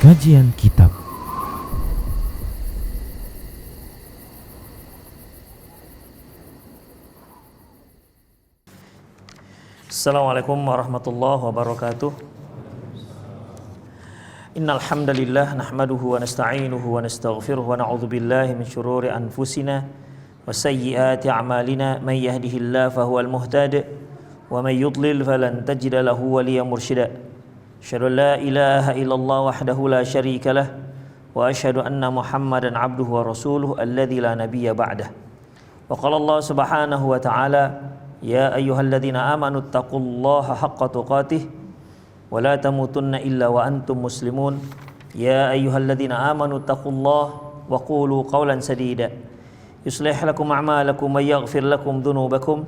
Kajian Kitab. Assalamualaikum warahmatullahi wabarakatuh. Innal hamdalillah nahmaduhu wa nasta'inuhu wa nastaghfiruh wa na'udzu billahi min shururi anfusina wa sayyiati a'malina may yahdihillahu fahuwal muhtadi wa may yudlil falan tajida lahu waliyyan mursyida. Asyhadu an la ilaha illallah wahdahu la syarika lah wa asyhadu anna Muhammadan 'abduhu wa rasuluhu alladzi la nabiyya ba'dah. Wa qala Allah subhanahu wa ta'ala ya ayyuhalladzina amanu taqullaha haqqa tuqatih wa la tamutunna illa wa antum muslimun. Ya ayyuhalladzina amanu taqullaha wa qulu qawlan sadida yuslih lakum a'malakum wa yaghfir lakum dhunubakum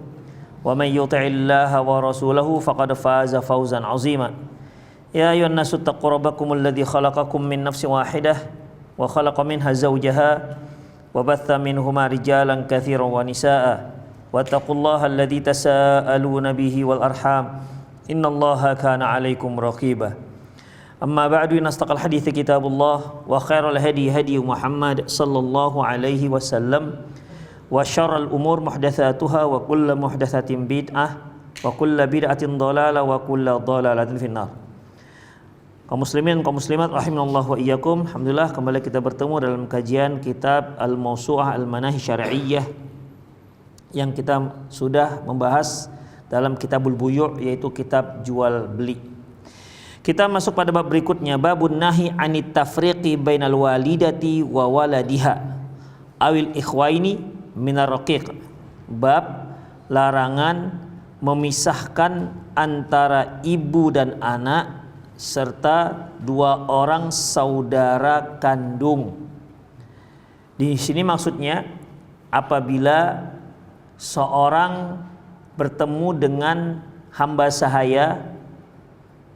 wa man yuti'illaha wa rasulahu faqad faza fawzan 'azima. Ya ayyuhan nasu taqu rabbakum alladzi khalaqakum min nafsin wahidah wa khalaqa minha zawjaha wa batha minhuma rijalan katsiran wa nisaa'a wattaqullaha alladzi tasaaluna bihi wal arham innallaha kana 'alaikum raqiba. Amma ba'du, inastaqal hadithi kitabullah wa khairal hadi hadi Muhammad sallallahu alaihi wasallam wa syarrul umur muhdatsatuha wa kullu muhdatsatin bid'ah wa kullu bid'atin dhalalah wa kullu dhalalatin finnar. Kaum muslimin, kaum muslimat rahimanallahu wa iyyakum. Alhamdulillah kembali kita bertemu dalam kajian kitab Al-Mawsu'ah Al-Manahij Syar'iyyah yang kita sudah membahas dalam Kitabul Buyu', yaitu kitab jual beli. Kita masuk pada bab berikutnya, babun nahi anit tafriqi bainal walidati wa waladiha awil ikhwaini minar raqiq. Bab larangan memisahkan antara ibu dan anak serta dua orang saudara kandung. Di sini maksudnya apabila seorang bertemu dengan hamba sahaya,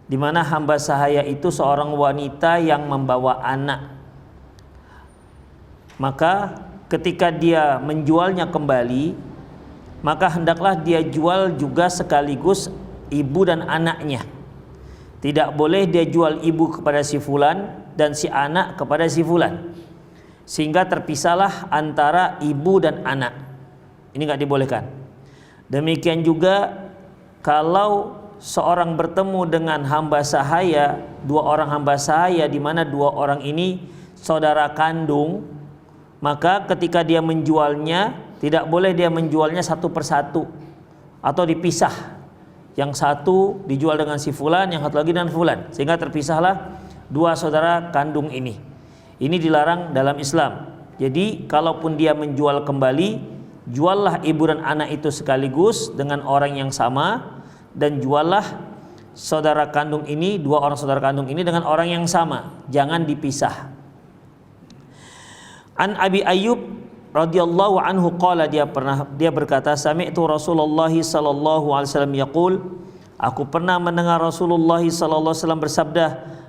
di mana hamba sahaya itu seorang wanita yang membawa anak, maka ketika dia menjualnya kembali, maka hendaklah dia jual juga sekaligus ibu dan anaknya. Tidak boleh dia jual ibu kepada si fulan dan si anak kepada si fulan, sehingga terpisahlah antara ibu dan anak. Ini nggak dibolehkan. Demikian juga kalau seorang bertemu dengan hamba sahaya, dua orang hamba sahaya, di mana dua orang ini saudara kandung, maka ketika dia menjualnya, tidak boleh dia menjualnya satu persatu atau dipisah. Yang satu dijual dengan si fulan, yang satu lagi dengan fulan, sehingga terpisahlah dua saudara kandung ini. Ini dilarang dalam Islam. Jadi kalaupun dia menjual kembali, juallah ibu dan anak itu sekaligus dengan orang yang sama, dan juallah saudara kandung ini, dua orang saudara kandung ini dengan orang yang sama, jangan dipisah. An Abi Ayyub radhiyallahu anhu qala, dia berkata, sami'tu Rasulullah sallallahu alaihi wasallam yaqul, aku pernah mendengar Rasulullah sallallahu alaihi wasallam bersabda,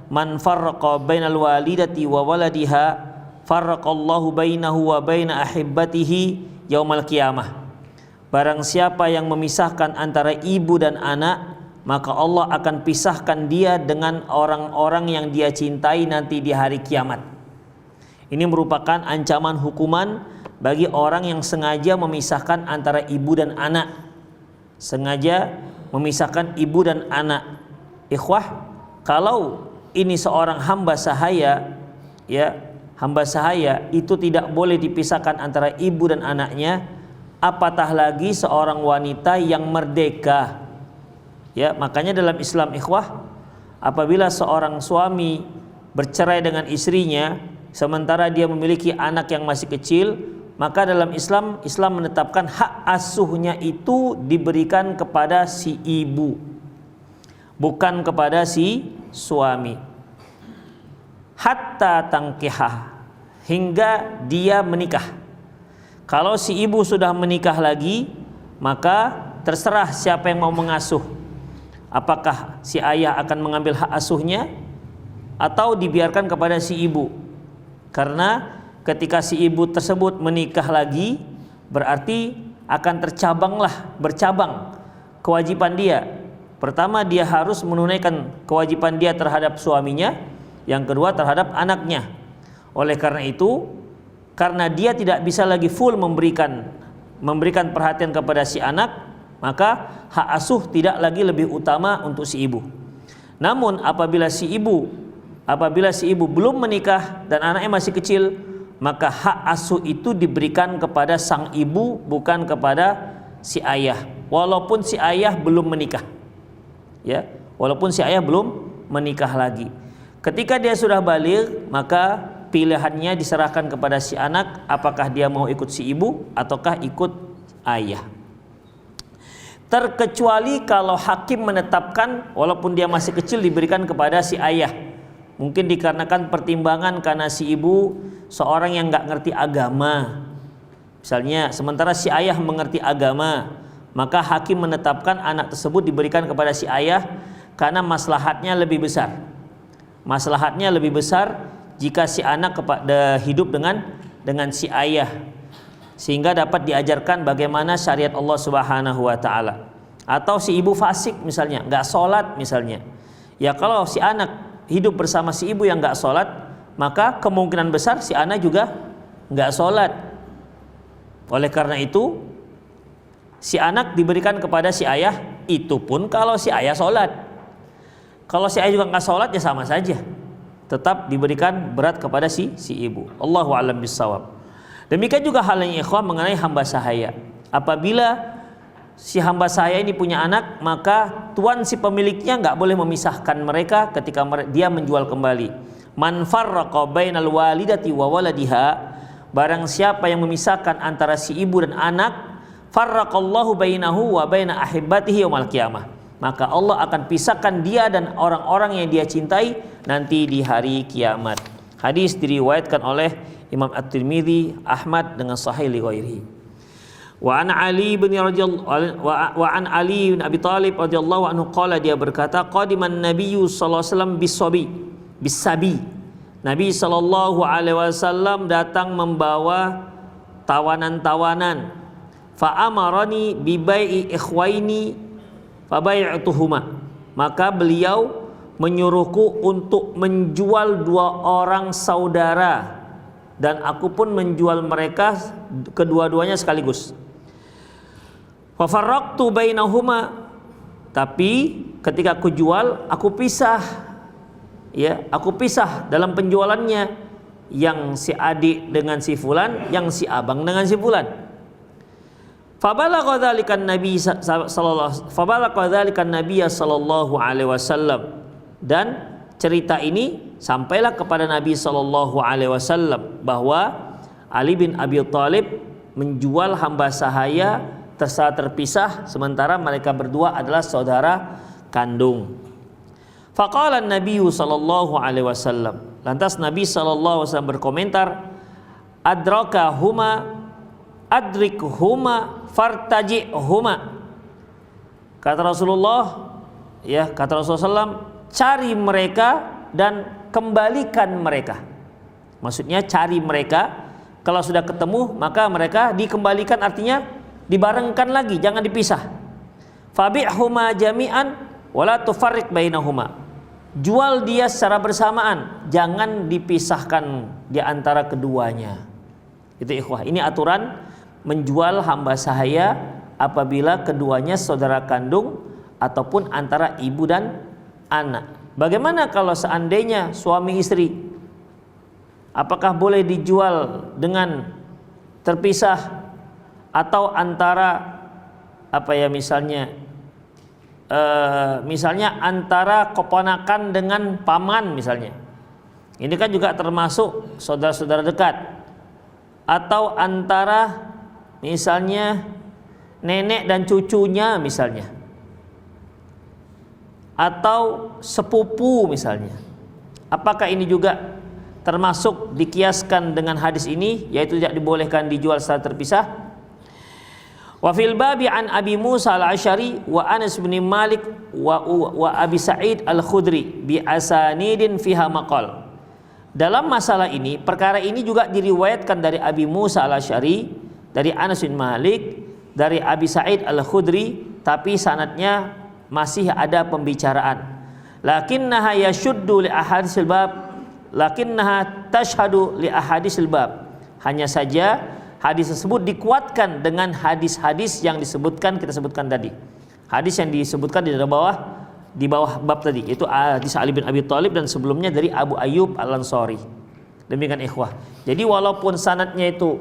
man farraqa bainal walidati wa waladiha farraqallahu bainahu wa baina ahibbatihi yaumal qiyamah. Barang siapa yang memisahkan antara ibu dan anak, maka Allah akan pisahkan dia dengan orang-orang yang dia cintai nanti di hari kiamat. Ini merupakan ancaman hukuman bagi orang yang sengaja memisahkan antara ibu dan anak. Sengaja memisahkan ibu dan anak. Ikhwah, kalau ini seorang hamba sahaya, ya, hamba sahaya itu tidak boleh dipisahkan antara ibu dan anaknya, apatah lagi seorang wanita yang merdeka. Ya, makanya dalam Islam, ikhwah, apabila seorang suami bercerai dengan istrinya sementara dia memiliki anak yang masih kecil, maka dalam Islam menetapkan hak asuhnya itu diberikan kepada si ibu, bukan kepada si suami. Hatta tangkihah, hingga dia menikah. Kalau si ibu sudah menikah lagi, maka terserah siapa yang mau mengasuh. Apakah si ayah akan mengambil hak asuhnya atau dibiarkan kepada si ibu? Karena ketika si ibu tersebut menikah lagi, berarti akan bercabang kewajiban dia. Pertama, dia harus menunaikan kewajiban dia terhadap suaminya. yang kedua terhadap anaknya. Oleh karena itu, karena dia tidak bisa lagi full memberikan perhatian kepada si anak, maka hak asuh tidak lagi lebih utama untuk si ibu. Namun apabila si ibu belum menikah dan anaknya masih kecil, maka hak asuh itu diberikan kepada sang ibu, bukan kepada si ayah, walaupun si ayah belum menikah. Ya, walaupun si ayah belum menikah lagi. Ketika dia sudah baligh, maka pilihannya diserahkan kepada si anak, apakah dia mau ikut si ibu ataukah ikut ayah. Terkecuali kalau hakim menetapkan walaupun dia masih kecil diberikan kepada si ayah. Mungkin dikarenakan pertimbangan karena si ibu seorang yang nggak ngerti agama. Misalnya, sementara si ayah mengerti agama, maka hakim menetapkan anak tersebut diberikan kepada si ayah karena maslahatnya lebih besar. Maslahatnya lebih besar jika si anak hidup dengan si ayah, sehingga dapat diajarkan bagaimana syariat Allah Subhanahu wa taala. Atau si ibu fasik misalnya, nggak sholat misalnya. Ya kalau si anak hidup bersama si ibu yang nggak sholat, maka kemungkinan besar si anak juga nggak sholat. Oleh karena itu, si anak diberikan kepada si ayah, itu pun kalau si ayah sholat. Kalau si ayah juga nggak sholat ya sama saja, tetap diberikan berat kepada si ibu. Allahu a'lam bissawab. Demikian juga halnya ikhwan mengenai hamba sahaya. Apabila si hamba sahaya ini punya anak, maka tuan si pemiliknya nggak boleh memisahkan mereka ketika dia menjual kembali. Man farraqa bainal walidati wa waladiha, barang siapa yang memisahkan antara si ibu dan anak, farraqallahu bainahu wa baina ahibbatihi yaumil qiyamah, maka Allah akan pisahkan dia dan orang-orang yang dia cintai nanti di hari kiamat. Hadis diriwayatkan oleh Imam At-Tirmidzi, Ahmad dengan sahih li ghairihi. Wa an Ali bin Abi Thalib radhiyallahu anhu qala, dia berkata, qadiman nabiyyu sallallahu alaihi wasallam bisabi. Nabi sallallahu alaihi wasallam datang membawa tawanan-tawanan. Fa amarani bi bai'i ikhwaini fa bai'tuhuma. Maka beliau menyuruhku untuk menjual dua orang saudara, dan aku pun menjual mereka kedua-duanya sekaligus. Fa farraqtu bainahuma, tapi ketika aku jual, aku pisah. Ya, aku pisah dalam penjualannya, yang si adik dengan si fulan, yang si abang dengan si fulan. Fabalagha dzalika Nabi sallallahu alaihi wasallam, dan cerita ini sampailah kepada Nabi sallallahu alaihi wasallam bahwa Ali bin Abi Thalib menjual hamba sahaya terpisah, sementara mereka berdua adalah saudara kandung. Faqala Nabi sallallahu alaihi wasallam, lantas Nabi sallallahu alaihi wasallam berkomentar, adrikhuma fartaji'huma. Kata Rasulullah SAW, cari mereka dan kembalikan mereka. Maksudnya cari mereka, kalau sudah ketemu maka mereka dikembalikan, artinya dibarengkan lagi, jangan dipisah. Fabi'huma jami'an wala tufarriq bainahuma. Jual dia secara bersamaan, jangan dipisahkan di antara keduanya. Itu ikhwah, ini aturan menjual hamba sahaya apabila keduanya saudara kandung ataupun antara ibu dan anak. Bagaimana kalau seandainya suami istri? Apakah boleh dijual dengan terpisah atau antara misalnya antara keponakan dengan paman misalnya. Ini kan juga termasuk saudara-saudara dekat. Atau antara misalnya nenek dan cucunya misalnya. Atau sepupu misalnya. Apakah ini juga termasuk dikiaskan dengan hadis ini, yaitu tidak dibolehkan dijual secara terpisah? Wa fil babi an Abi Musa al-Asy'ari wa Anas bin Malik wa Abi Sa'id al-Khudri bi asanidin fiha maqal. Dalam masalah ini, perkara ini juga diriwayatkan dari Abi Musa al-Asy'ari, dari Anas bin Malik, dari Abi Sa'id al-Khudri, tapi sanadnya masih ada pembicaraan. Lakinnaha yashuddu li ahaditsil bab lakinnaha tashhadu li ahadisil bab. Hanya saja hadis tersebut dikuatkan dengan hadis-hadis yang kita sebutkan tadi. Hadis yang disebutkan di bawah bab tadi, itu hadis Ali bin Abi Thalib dan sebelumnya dari Abu Ayyub Al-Ansari. Demikian ikhwah. Jadi walaupun sanadnya itu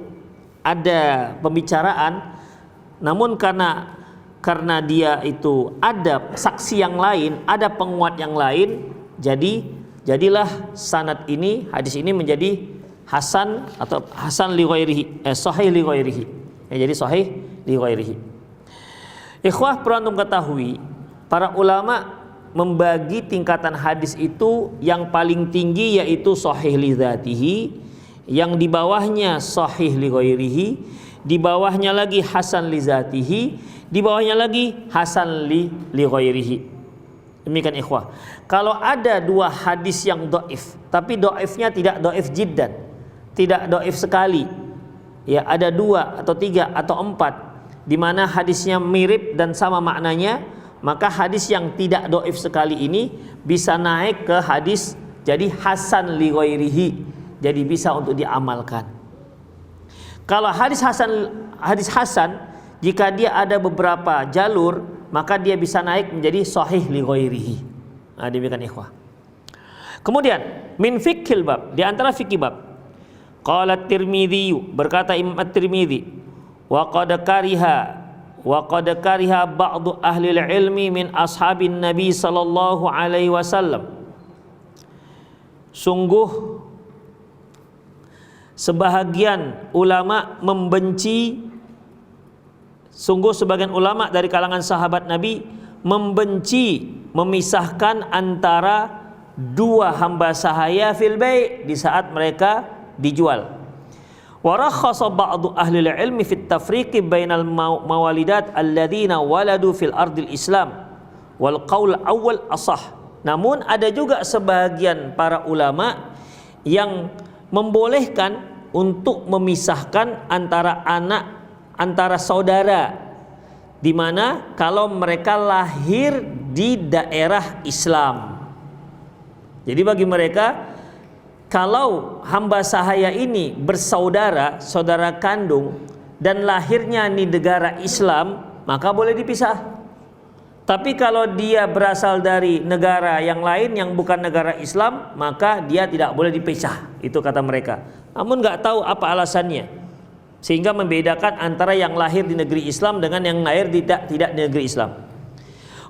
ada pembicaraan, namun karena dia itu ada saksi yang lain, ada penguat yang lain, jadilah sanad ini, hadis ini menjadi hasan atau hasan li ghairihi, sahih li ghairihi. Jadi sahih li ghairihi. Ikhwah, perlu antum ketahui, para ulama membagi tingkatan hadis itu, yang paling tinggi yaitu sahih li dzatihi, yang di bawahnya sahih li ghairihi, di bawahnya lagi hasan li dzatihi, di bawahnya lagi hasan li ghairihi. Demikian ikhwah. Kalau ada dua hadis yang dhaif, tapi dhaifnya tidak dhaif jiddan, tidak dhaif sekali, ya ada 2 atau 3 atau 4 di mana hadisnya mirip dan sama maknanya, maka hadis yang tidak dhaif sekali ini bisa naik ke hadis jadi hasan li ghairihi, jadi bisa untuk diamalkan. Kalau hadis hasan jika dia ada beberapa jalur, maka dia bisa naik menjadi sahih li ghairihi. Nah, demikian ikhwah. Kemudian min fiqhil bab, di antara fikih bab, qala Tirmidzi, berkata Imam At-Tirmidzi, wa qad kariha ba'du ahli ilmi min ashabin Nabi sallallahu alaihi wasallam. Sungguh sebagian ulama dari kalangan sahabat Nabi membenci memisahkan antara dua hamba sahaya fil bai' di saat mereka dijual. Wa rakhasa ba'du ahli ilmi fit tafriqi bainal mawalidat alladzina waladu fil ardil Islam wal qaul awal asah. Namun ada juga sebagian para ulama yang membolehkan untuk memisahkan antara saudara, di mana kalau mereka lahir di daerah Islam. Jadi bagi mereka, kalau hamba sahaya ini bersaudara, saudara kandung, dan lahirnya di negara Islam, maka boleh dipisah. Tapi kalau dia berasal dari negara yang lain yang bukan negara Islam, maka dia tidak boleh dipisah. Itu kata mereka. Namun nggak tahu apa alasannya, sehingga membedakan antara yang lahir di negeri Islam dengan yang lahir tidak di negeri Islam.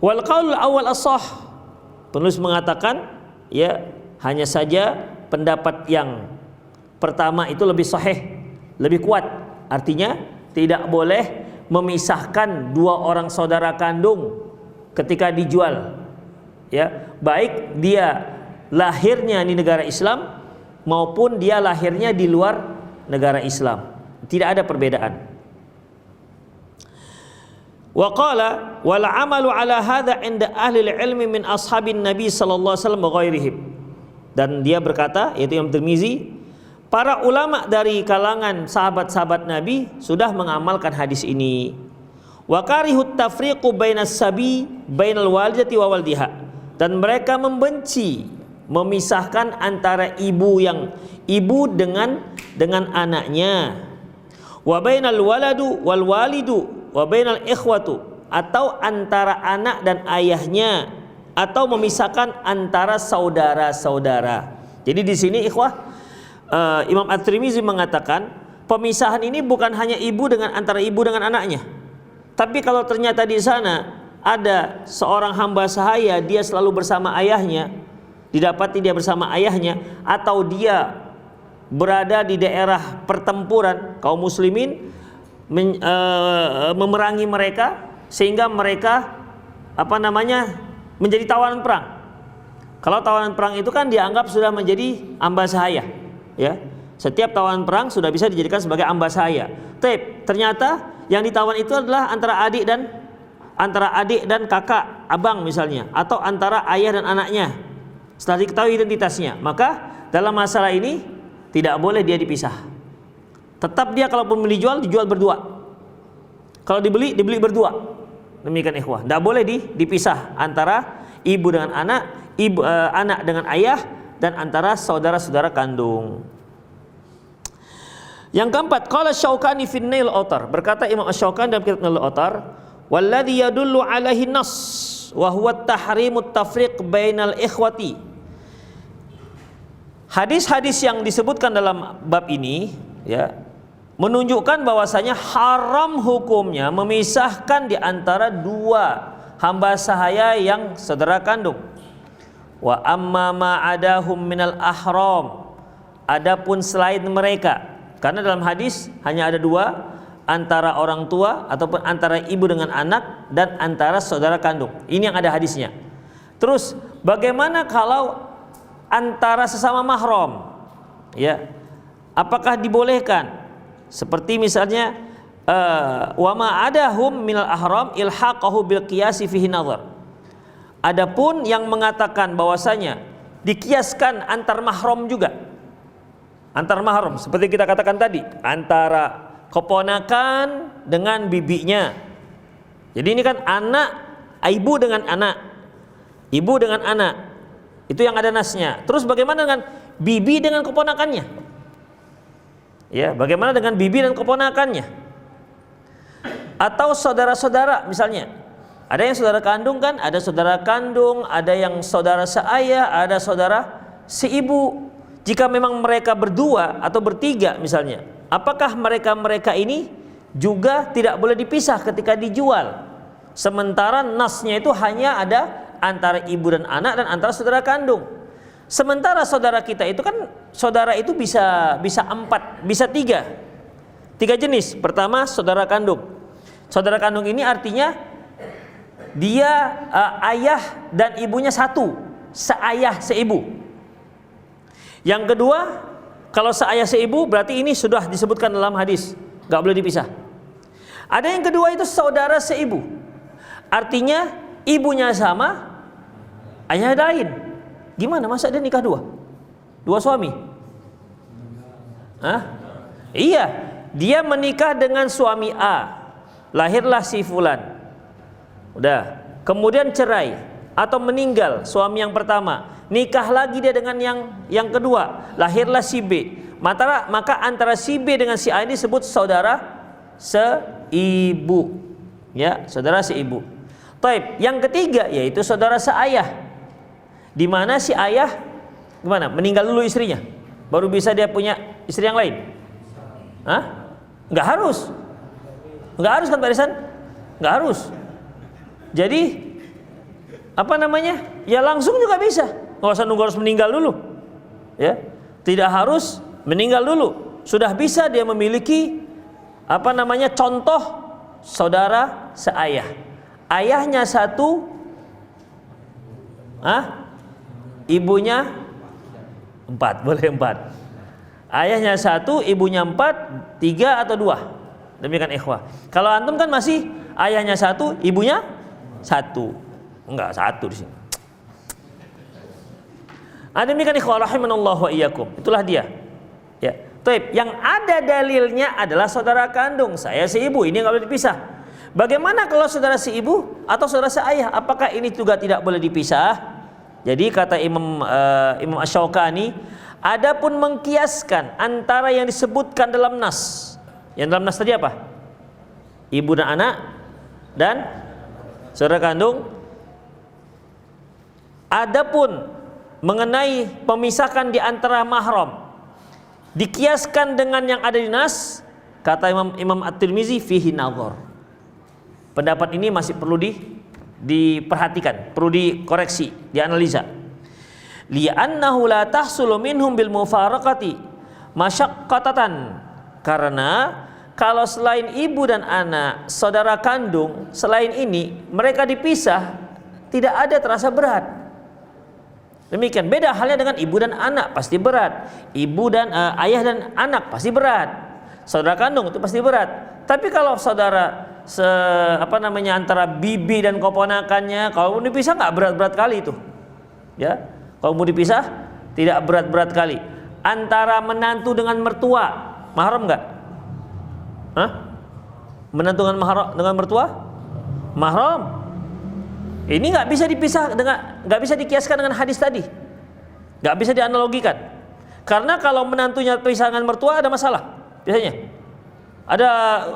Wal qaul awal ashah, penulis mengatakan, ya hanya saja pendapat yang pertama itu lebih sahih, lebih kuat. Artinya tidak boleh memisahkan dua orang saudara kandung ketika dijual, ya, baik dia lahirnya di negara Islam maupun dia lahirnya di luar negara Islam, tidak ada perbedaan. Wa qala wal amalu ala hadza inda ahli ilmi min ashabin nabi sallallahu alaihi wasallam wa ghairihim. Dan dia berkata, yaitu Imam Tirmizi, para ulama dari kalangan sahabat-sahabat Nabi sudah mengamalkan hadis ini. Wa karihut tafriqu bainas sabi bainal walidati wa waldiha, dan mereka membenci memisahkan antara ibu dengan anaknya. Wa bainal waladu wal walidu wa bainal ikhwatu, atau antara anak dan ayahnya, atau memisahkan antara saudara-saudara. Jadi di sini ikhwah, Imam At-Tirmizi mengatakan pemisahan ini bukan hanya antara ibu dengan anaknya. Tapi kalau ternyata di sana ada seorang hamba sahaya, dia selalu bersama ayahnya, didapati dia bersama ayahnya, atau dia berada di daerah pertempuran kaum muslimin, memerangi mereka sehingga mereka menjadi tawanan perang. Kalau tawanan perang itu kan dianggap sudah menjadi hamba sahaya, ya. Setiap tawanan perang sudah bisa dijadikan sebagai hamba sahaya. Ternyata yang ditawan itu adalah antara adik dan kakak, abang misalnya, atau antara ayah dan anaknya. Setelah diketahui identitasnya, maka dalam masalah ini tidak boleh dia dipisah. Tetap dia kalaupun dijual berdua. Kalau dibeli berdua. Demikian ikhwah. Tidak boleh dipisah antara ibu dengan anak, anak dengan ayah, dan antara saudara-saudara kandung. Yang keempat, qala Syaukani fi Nail Autar, berkata Imam Asy-Syaukani dalam kitab Nail Autar, walladzi yadullu alaihi nas wa huwa tahrimut tafriq bainal ikhwati. Hadis-hadis yang disebutkan dalam bab ini ya menunjukkan bahwasanya haram hukumnya memisahkan di antara dua hamba sahaya yang saudara kandung. Wa amma ma adahum minal ahram, adapun selain mereka, karena dalam hadis hanya ada dua, antara orang tua ataupun antara ibu dengan anak dan antara saudara kandung. Ini yang ada hadisnya. Terus bagaimana kalau antara sesama mahram? Ya, apakah dibolehkan? Seperti misalnya wa ma adahum minal ahram ilhaqahu bil qiyasi fihi nazar. Adapun yang mengatakan bahwasanya dikiaskan antar mahram juga. Antar mahram seperti kita katakan tadi, antara keponakan dengan bibinya. Jadi ini kan anak, ibu dengan anak, ibu dengan anak, itu yang ada nasnya. Terus bagaimana dengan bibi dengan keponakannya? Ya, bagaimana dengan bibi dan keponakannya? Atau saudara-saudara misalnya, ada yang saudara kandung kan, ada saudara kandung, ada yang saudara seayah, ada saudara seibu. Jika memang mereka berdua atau bertiga misalnya, apakah mereka ini juga tidak boleh dipisah ketika dijual? Sementara nasnya itu hanya ada antara ibu dan anak dan antara saudara kandung. Sementara saudara kita itu kan, saudara itu bisa empat, bisa tiga jenis. Pertama saudara kandung. Saudara kandung ini artinya dia ayah dan ibunya satu, seayah seibu. Yang kedua, kalau seayah seibu berarti ini sudah disebutkan dalam hadis, nggak boleh dipisah. Ada yang kedua itu saudara seibu, artinya ibunya sama, ayahnya lain. Gimana masa dia nikah dua suami? Hah? Iya, dia menikah dengan suami A, lahirlah si fulan, udah, kemudian cerai atau meninggal suami yang pertama, nikah lagi dia dengan yang kedua, lahirlah si B. Maka antara si B dengan si A ini disebut saudara seibu. Ya, saudara seibu. Taib. Yang ketiga yaitu saudara seayah. Di mana si ayah gimana? Meninggal dulu istrinya, baru bisa dia punya istri yang lain. Hah? Enggak harus. Enggak harus kan Pak Risan? Enggak harus. Jadi apa namanya? Ya langsung juga bisa. Nggak usah nunggu harus meninggal dulu, ya, tidak harus meninggal dulu, sudah bisa dia memiliki apa namanya contoh saudara seayah, ayahnya satu, ibunya empat, boleh empat, ayahnya satu, ibunya empat, tiga atau dua, demikian ikhwah. Kalau antum kan masih ayahnya satu, ibunya satu, enggak satu di sini. Demikian ikhwah rahimanallahu wa iyyakum. Itulah dia. Ya. Taib. Yang ada dalilnya adalah saudara kandung, saya seibu, ini enggak boleh dipisah. Bagaimana kalau saudara seibu atau saudara seayah? Apakah ini juga tidak boleh dipisah? Jadi kata Imam Asy-Syaukani, adapun mengkiaskan antara yang disebutkan dalam nas. Yang dalam nas tadi apa? Ibu dan anak dan saudara kandung. Adapun mengenai pemisahkan di antara mahram dikiaskan dengan yang ada di nas, kata Imam At-Tirmizi, fihi nazar. Pendapat ini masih perlu diperhatikan, perlu dikoreksi, dianalisa. Li'annahu la tahsulu minhum bil mufaraqati masyaqqatan, karena kalau selain ibu dan anak, saudara kandung, selain ini mereka dipisah, tidak ada terasa berat. Demikian, beda halnya dengan ibu dan anak, pasti berat. Ibu dan ayah dan anak pasti berat. Saudara kandung itu pasti berat. Tapi kalau saudara antara bibi dan keponakannya, kalau mau dipisah nggak berat-berat kali itu. Ya, kalau mau dipisah tidak berat-berat kali. Antara menantu dengan mertua, mahram nggak? Hah? Menantu dengan mertua? Mahram. Ini nggak bisa dipisah nggak bisa dikiaskan dengan hadis tadi. Nggak bisa dianalogikan. Karena kalau menantunya pisah dengan mertua ada masalah biasanya. Ada,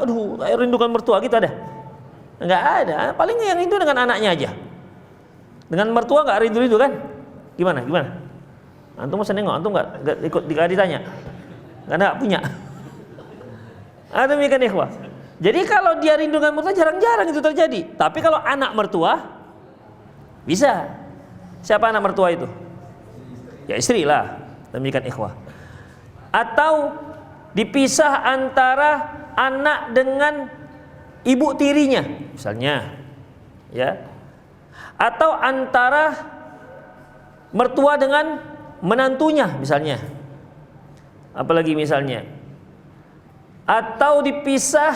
aduh, rindukan mertua gitu ada? Nggak ada. Paling yang rindu dengan anaknya aja. Dengan mertua nggak rindu-rindu kan? Gimana? Antum masa nengok, antum nggak ikut ditanya? Nggak punya. Demikian ikhwah. Jadi kalau dia rindu dengan mertua jarang-jarang itu terjadi. Tapi kalau anak mertua bisa. Siapa anak mertua itu? Ya istri lah. Demikian ikhwah. Atau dipisah antara anak dengan ibu tirinya misalnya, ya. Atau antara mertua dengan menantunya misalnya. Apalagi misalnya. Atau dipisah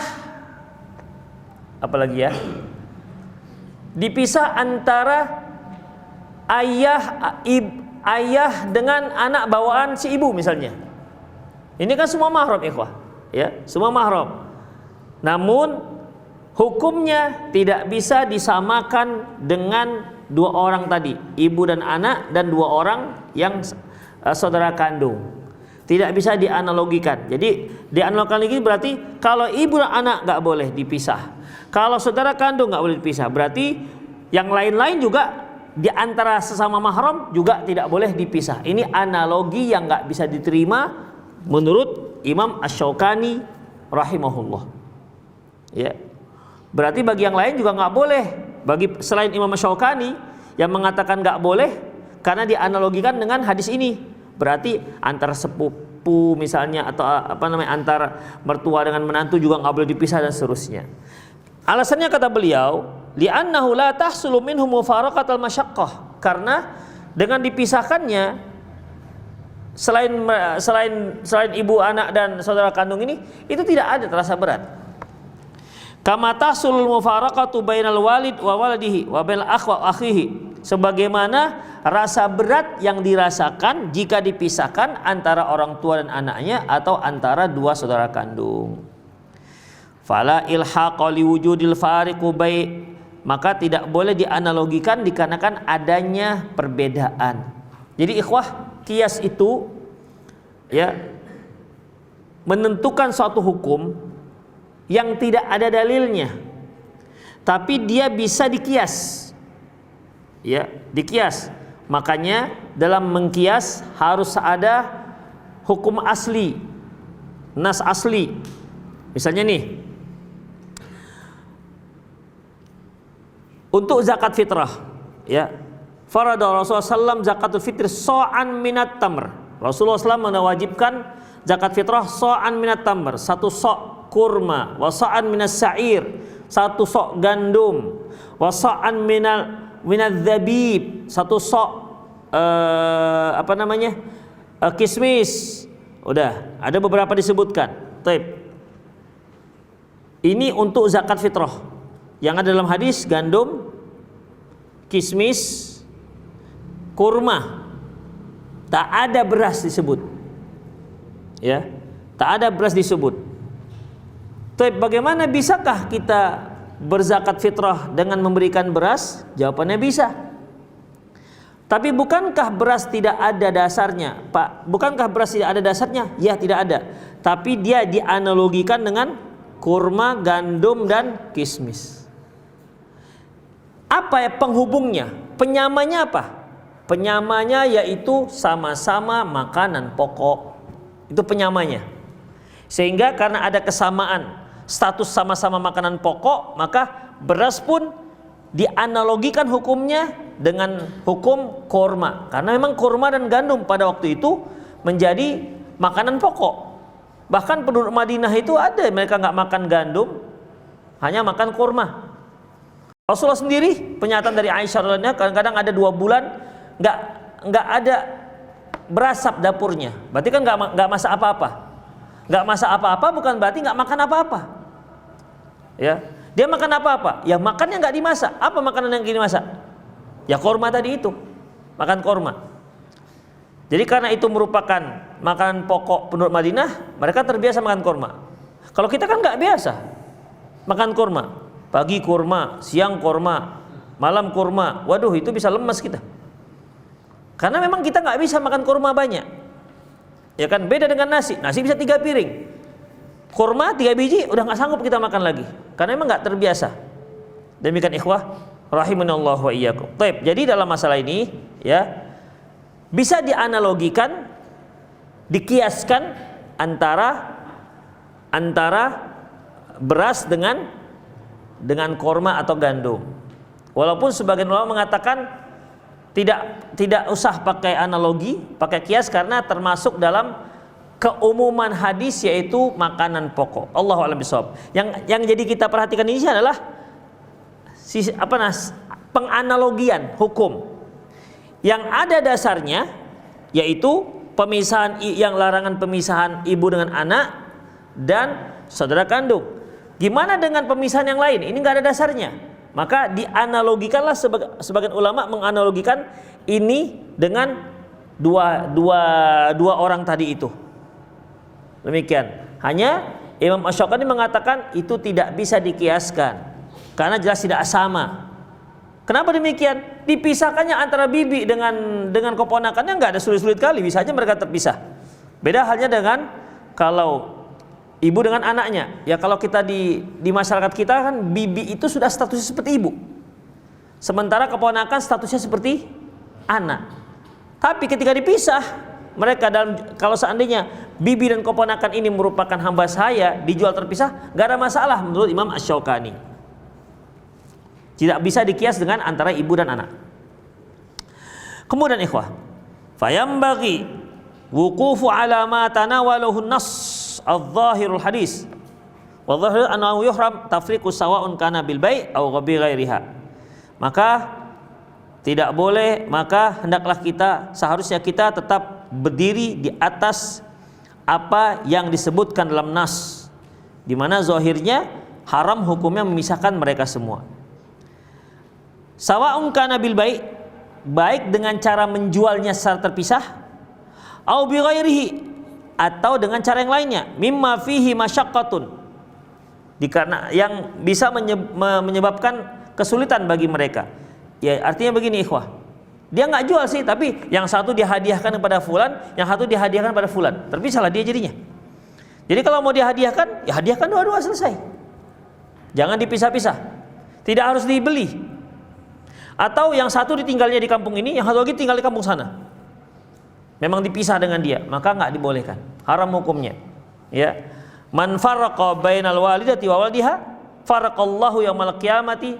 apalagi ya? Dipisah antara ayah dengan anak bawaan si ibu misalnya. Ini kan semua mahram ikhwah, ya, semua mahram. Namun hukumnya tidak bisa disamakan dengan dua orang tadi, ibu dan anak, dan dua orang yang saudara kandung. Tidak bisa dianalogikan. Jadi dianalogikan lagi berarti kalau ibu dan anak nggak boleh dipisah. Kalau saudara kandung nggak boleh dipisah. Berarti yang lain-lain juga di antara sesama mahram juga tidak boleh dipisah. Ini analogi yang nggak bisa diterima menurut Imam Asy-Syaukani rahimahullah. Ya. Berarti bagi yang lain juga nggak boleh. Bagi selain Imam Asy-Syaukani yang mengatakan nggak boleh karena dianalogikan dengan hadis ini. Berarti antara sepupu misalnya atau antara mertua dengan menantu juga nggak boleh dipisah dan seterusnya. Alasannya kata beliau, li'annahu la tahsulu minhu mufaraqatul masyaqqah. Karena dengan dipisahkannya selain ibu, anak dan saudara kandung ini itu tidak ada terasa berat. Kama tahsulul mufaraqatu bainal walid wa waladihi wa bainal akh wa akhihi. Sebagaimana rasa berat yang dirasakan jika dipisahkan antara orang tua dan anaknya atau antara dua saudara kandung. Fala ilhaqa liwujudil fariqu maka tidak boleh dianalogikan dikarenakan adanya perbedaan. Jadi ikhwah, qiyas itu ya menentukan suatu hukum yang tidak ada dalilnya, tapi dia bisa dikias. Ya, dikias. Makanya dalam mengkias harus ada hukum asli, nas asli. Misalnya nih, untuk zakat fitrah, ya, farada Rasulullah SAW zakatul fitr so'an minat tamr. Rasulullah SAW mewajibkan zakat fitrah so'an minat tamr, satu sok kurma, wa so'an minas sa'ir, satu sok gandum, wa so'an minal zabib, satu sok kismis. Udah, ada beberapa disebutkan. Taib. Ini untuk zakat fitrah. Yang ada dalam hadis gandum, kismis, kurma. Tak ada beras disebut. Ya, tak ada beras disebut. Taib, bagaimana bisakah kita berzakat fitrah dengan memberikan beras? Jawabannya bisa. Tapi bukankah beras tidak ada dasarnya, Pak? Bukankah beras tidak ada dasarnya? Ya, tidak ada. Tapi dia dianalogikan dengan kurma, gandum, dan kismis. Apa ya penghubungnya? Penyamanya apa? Penyamanya yaitu sama-sama makanan pokok. Itu penyamanya. Sehingga karena ada kesamaan status sama-sama makanan pokok, maka beras pun dianalogikan hukumnya dengan hukum kurma. Karena memang kurma dan gandum pada waktu itu menjadi makanan pokok. Bahkan penduduk Madinah itu ada mereka nggak makan gandum, hanya makan kurma. Rasulullah sendiri, pernyataan dari Aisyah radhiyallahu anha, kadang-kadang ada 2 bulan nggak ada berasap dapurnya. Berarti kan nggak masak apa-apa. Nggak masak apa-apa bukan berarti nggak makan apa-apa. Ya, dia makan apa-apa? Ya makannya nggak dimasak. Apa makanan yang dimasak? Ya kurma tadi itu, makan kurma. Jadi karena itu merupakan makanan pokok penduduk Madinah, mereka terbiasa makan kurma. Kalau kita kan nggak biasa makan kurma. Pagi kurma, siang kurma, malam kurma. Waduh, itu bisa lemas kita. Karena memang kita nggak bisa makan kurma banyak, ya kan? Beda dengan nasi. Nasi bisa 3 piring, kurma 3 biji udah nggak sanggup kita makan lagi, karena memang nggak terbiasa. Demikian ikhwah rahimanallahu wa iyyakum. Baik, jadi dalam masalah ini ya bisa dianalogikan, dikiaskan antara beras dengan kurma atau gandum. Walaupun sebagian ulama mengatakan tidak usah pakai analogi, pakai kias, karena termasuk dalam keumuman hadis, yaitu makanan pokok. Allahu a'lam bishawab. Yang jadi kita perhatikan ini adalah penganalogian hukum yang ada dasarnya, yaitu pemisahan, yang larangan pemisahan ibu dengan anak dan saudara kandung. Gimana dengan pemisahan yang lain? Ini nggak ada dasarnya. Maka dianalogikanlah, sebagian ulama menganalogikan ini dengan dua orang tadi itu. Demikian. Hanya Imam Asy-Syaukani mengatakan itu tidak bisa dikiaskan karena jelas tidak sama. Kenapa demikian? Dipisahkannya antara bibi dengan keponakannya nggak ada sulit-sulit kali, bisa aja mereka terpisah. Beda halnya dengan kalau ibu dengan anaknya. Ya kalau kita di masyarakat kita kan bibi itu sudah statusnya seperti ibu, sementara keponakan statusnya seperti anak. Tapi ketika dipisah mereka, kalau seandainya bibi dan keponakan ini merupakan hamba saya, dijual terpisah, gak ada masalah menurut Imam Asy-Syaukani. Tidak bisa dikias dengan antara ibu dan anak. Kemudian ikhwah, fayambaghi wuqufu ala ma tanawalahu an-nass al-zahirul hadis wa zahir annahu yuhram tafriqu sawa'un kana bil bai' aw ghairiha. Maka tidak boleh, maka hendaklah seharusnya kita tetap berdiri di atas apa yang disebutkan dalam nas, di mana zahirnya haram hukumnya memisahkan mereka semua. Sawa'un kana bil bai', baik dengan cara menjualnya secara terpisah, au bi ghairihi, atau dengan cara yang lainnya, mimma fihi masyaqqatun, karena yang bisa menyebabkan kesulitan bagi mereka. Ya artinya begini ikhwah, dia nggak jual sih, tapi yang satu dihadiahkan kepada fulan, yang satu dihadiahkan kepada fulan, terpisahlah dia jadinya. Jadi kalau mau dihadiahkan, ya hadiahkan dua-dua, selesai. Jangan dipisah-pisah, tidak harus dibeli. Atau yang satu ditinggalnya di kampung ini, yang satu lagi tinggal di kampung sana, memang dipisah dengan dia, maka nggak dibolehkan, haram hukumnya. Ya, man farraqa bainal walidati wa waladiha faraqallahu yaumal qiyamati,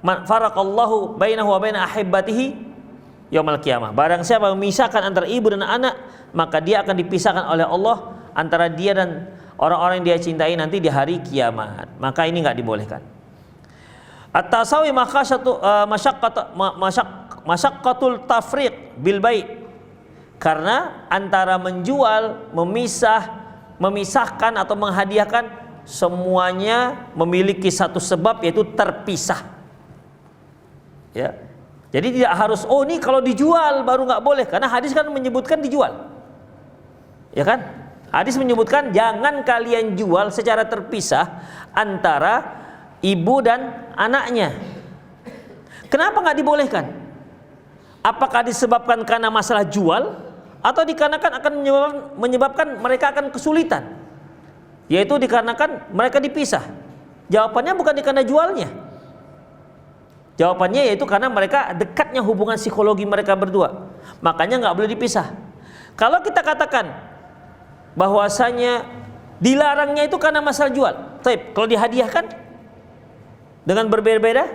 man faraqallahu bainahu wa baina ahibbatihi yaumal qiyamah. Barang siapa memisahkan antara ibu dan anak, maka dia akan dipisahkan oleh Allah antara dia dan orang-orang yang dia cintai nanti di hari kiamat. Maka ini nggak dibolehkan. At-tasawi masyaqqatul tafriq bil bai', karena antara menjual, memisahkan atau menghadiahkan, semuanya memiliki satu sebab, yaitu terpisah. Ya, jadi tidak harus ini kalau dijual baru nggak boleh, karena hadis kan menyebutkan dijual, ya kan? Hadis menyebutkan jangan kalian jual secara terpisah antara ibu dan anaknya. Kenapa nggak dibolehkan? Apakah disebabkan karena masalah jual, atau dikarenakan akan menyebabkan mereka akan kesulitan, yaitu dikarenakan mereka dipisah? Jawabannya bukan karena jualnya. Jawabannya yaitu karena mereka dekatnya hubungan psikologi mereka berdua. Makanya nggak boleh dipisah. Kalau kita katakan bahwasanya dilarangnya itu karena masalah jual, tapi kalau dihadiahkan dengan berbeda-beda,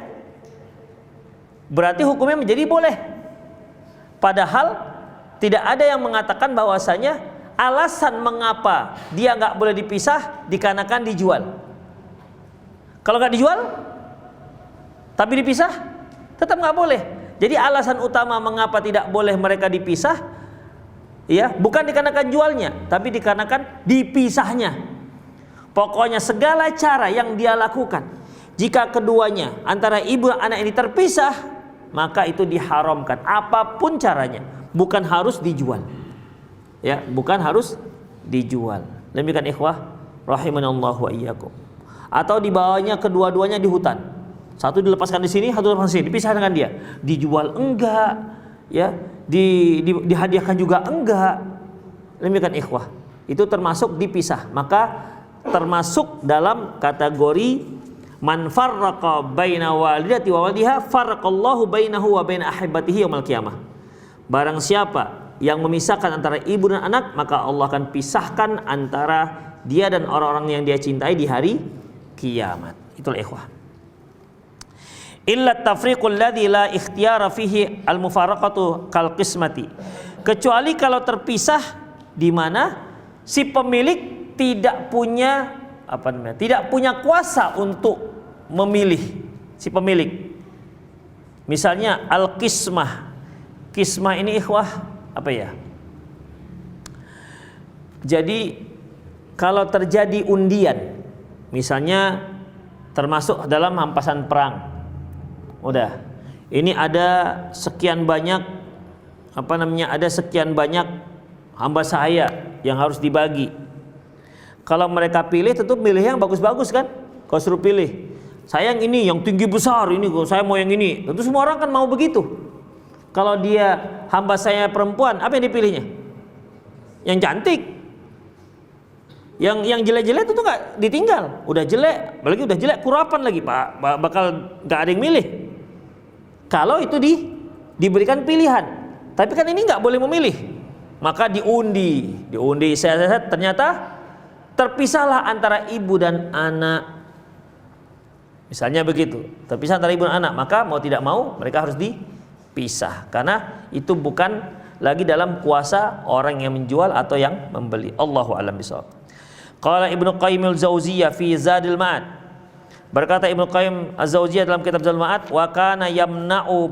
berarti hukumnya menjadi boleh. Padahal tidak ada yang mengatakan bahwasanya alasan mengapa dia nggak boleh dipisah dikarenakan dijual. Kalau nggak dijual tapi dipisah, tetap nggak boleh. Jadi alasan utama mengapa tidak boleh mereka dipisah, ya, bukan dikarenakan jualnya, tapi dikarenakan dipisahnya. Pokoknya segala cara yang dia lakukan, jika keduanya antara ibu dan anak ini terpisah, maka itu diharamkan apapun caranya, bukan harus dijual. Ya, bukan harus dijual. Demikian ikhwah rahimanallahu wa iyyakum. Atau dibawanya kedua-duanya di hutan. Satu dilepaskan di sini, satu dilepaskan di sini, dipisah dengan dia. Dijual enggak, ya dihadiahkan juga enggak. Demikian ikhwah, itu termasuk dipisah. Maka termasuk dalam kategori man farraqa baina walidati wa waliha farraqallahu bainahu wa baina ahibbatihi yaumil qiyamah. Barang siapa yang memisahkan antara ibu dan anak, maka Allah akan pisahkan antara dia dan orang-orang yang dia cintai di hari kiamat. Itulah ikhwah. Illa tafriqul ladzi la ikhtiyara fihi al-mufaraqatu kal qismati. Kecuali kalau terpisah di mana si pemilik tidak punya tidak punya kuasa untuk memilih si pemilik. Misalnya al-qismah. Qismah ini ikhwah apa ya? Jadi kalau terjadi undian, misalnya termasuk dalam hampasan perang, udah ini ada sekian banyak ada sekian banyak hamba sahaya yang harus dibagi. Kalau mereka pilih tentu pilih yang bagus-bagus kan. Kalau suruh pilih, saya yang ini, yang tinggi besar ini, saya mau yang ini, tentu semua orang kan mau begitu. Kalau dia hamba saya perempuan, apa yang dipilihnya? Yang cantik. Yang jelek-jelek itu nggak ditinggal. Udah jelek, apalagi udah jelek kurapan lagi, Pak, bakal nggak ada yang milih. Kalau itu diberikan pilihan. Tapi kan ini nggak boleh memilih. Maka diundi, saya ternyata terpisahlah antara ibu dan anak. Misalnya begitu, terpisah antara ibu dan anak, maka mau tidak mau mereka harus dipisah karena itu bukan lagi dalam kuasa orang yang menjual atau yang membeli. Allahu a'lam bishawab. Qala Ibnu Qayyim al-Jauziyah fi Zadil Ma'ad. Berkata Ibnu Qayyim al-Jauziyah dalam kitab Zadil Ma'ad, wa kana yamna'u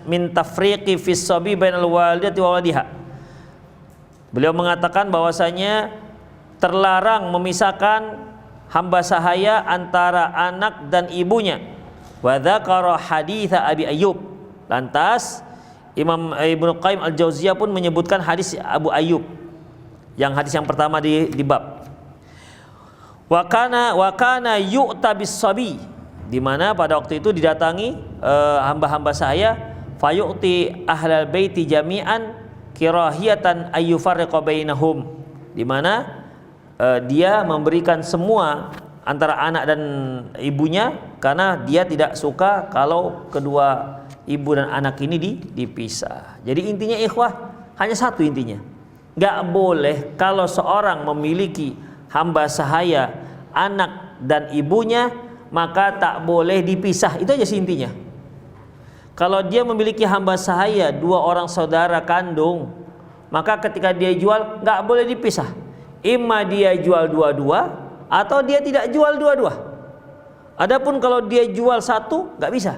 min tafriqi fi sabi bainal walidati wa waladiha. Beliau mengatakan bahwasanya terlarang memisahkan hamba sahaya antara anak dan ibunya. Wa dzakara hadits Abi Ayyub. Lantas Imam Ibnu Qayyim al-Jauziyah pun menyebutkan hadis Abu Ayyub, yang hadis yang pertama di bab. Wa kana yu'ta bis-sabi, di mana pada waktu itu didatangi hamba-hamba sahaya, fayu'ti ahlal baiti jami'an kirahiyatan ayyufarriqa bainahum, di mana dia memberikan semua antara anak dan ibunya karena dia tidak suka kalau kedua ibu dan anak ini dipisah. Jadi intinya ikhwah hanya satu intinya. Gak boleh kalau seorang memiliki hamba sahaya anak dan ibunya maka tak boleh dipisah. Itu aja sih intinya. Kalau dia memiliki hamba sahaya dua orang saudara kandung, maka ketika dia jual gak boleh dipisah. Imma dia jual dua-dua atau dia tidak jual dua-dua. Adapun kalau dia jual satu gak bisa,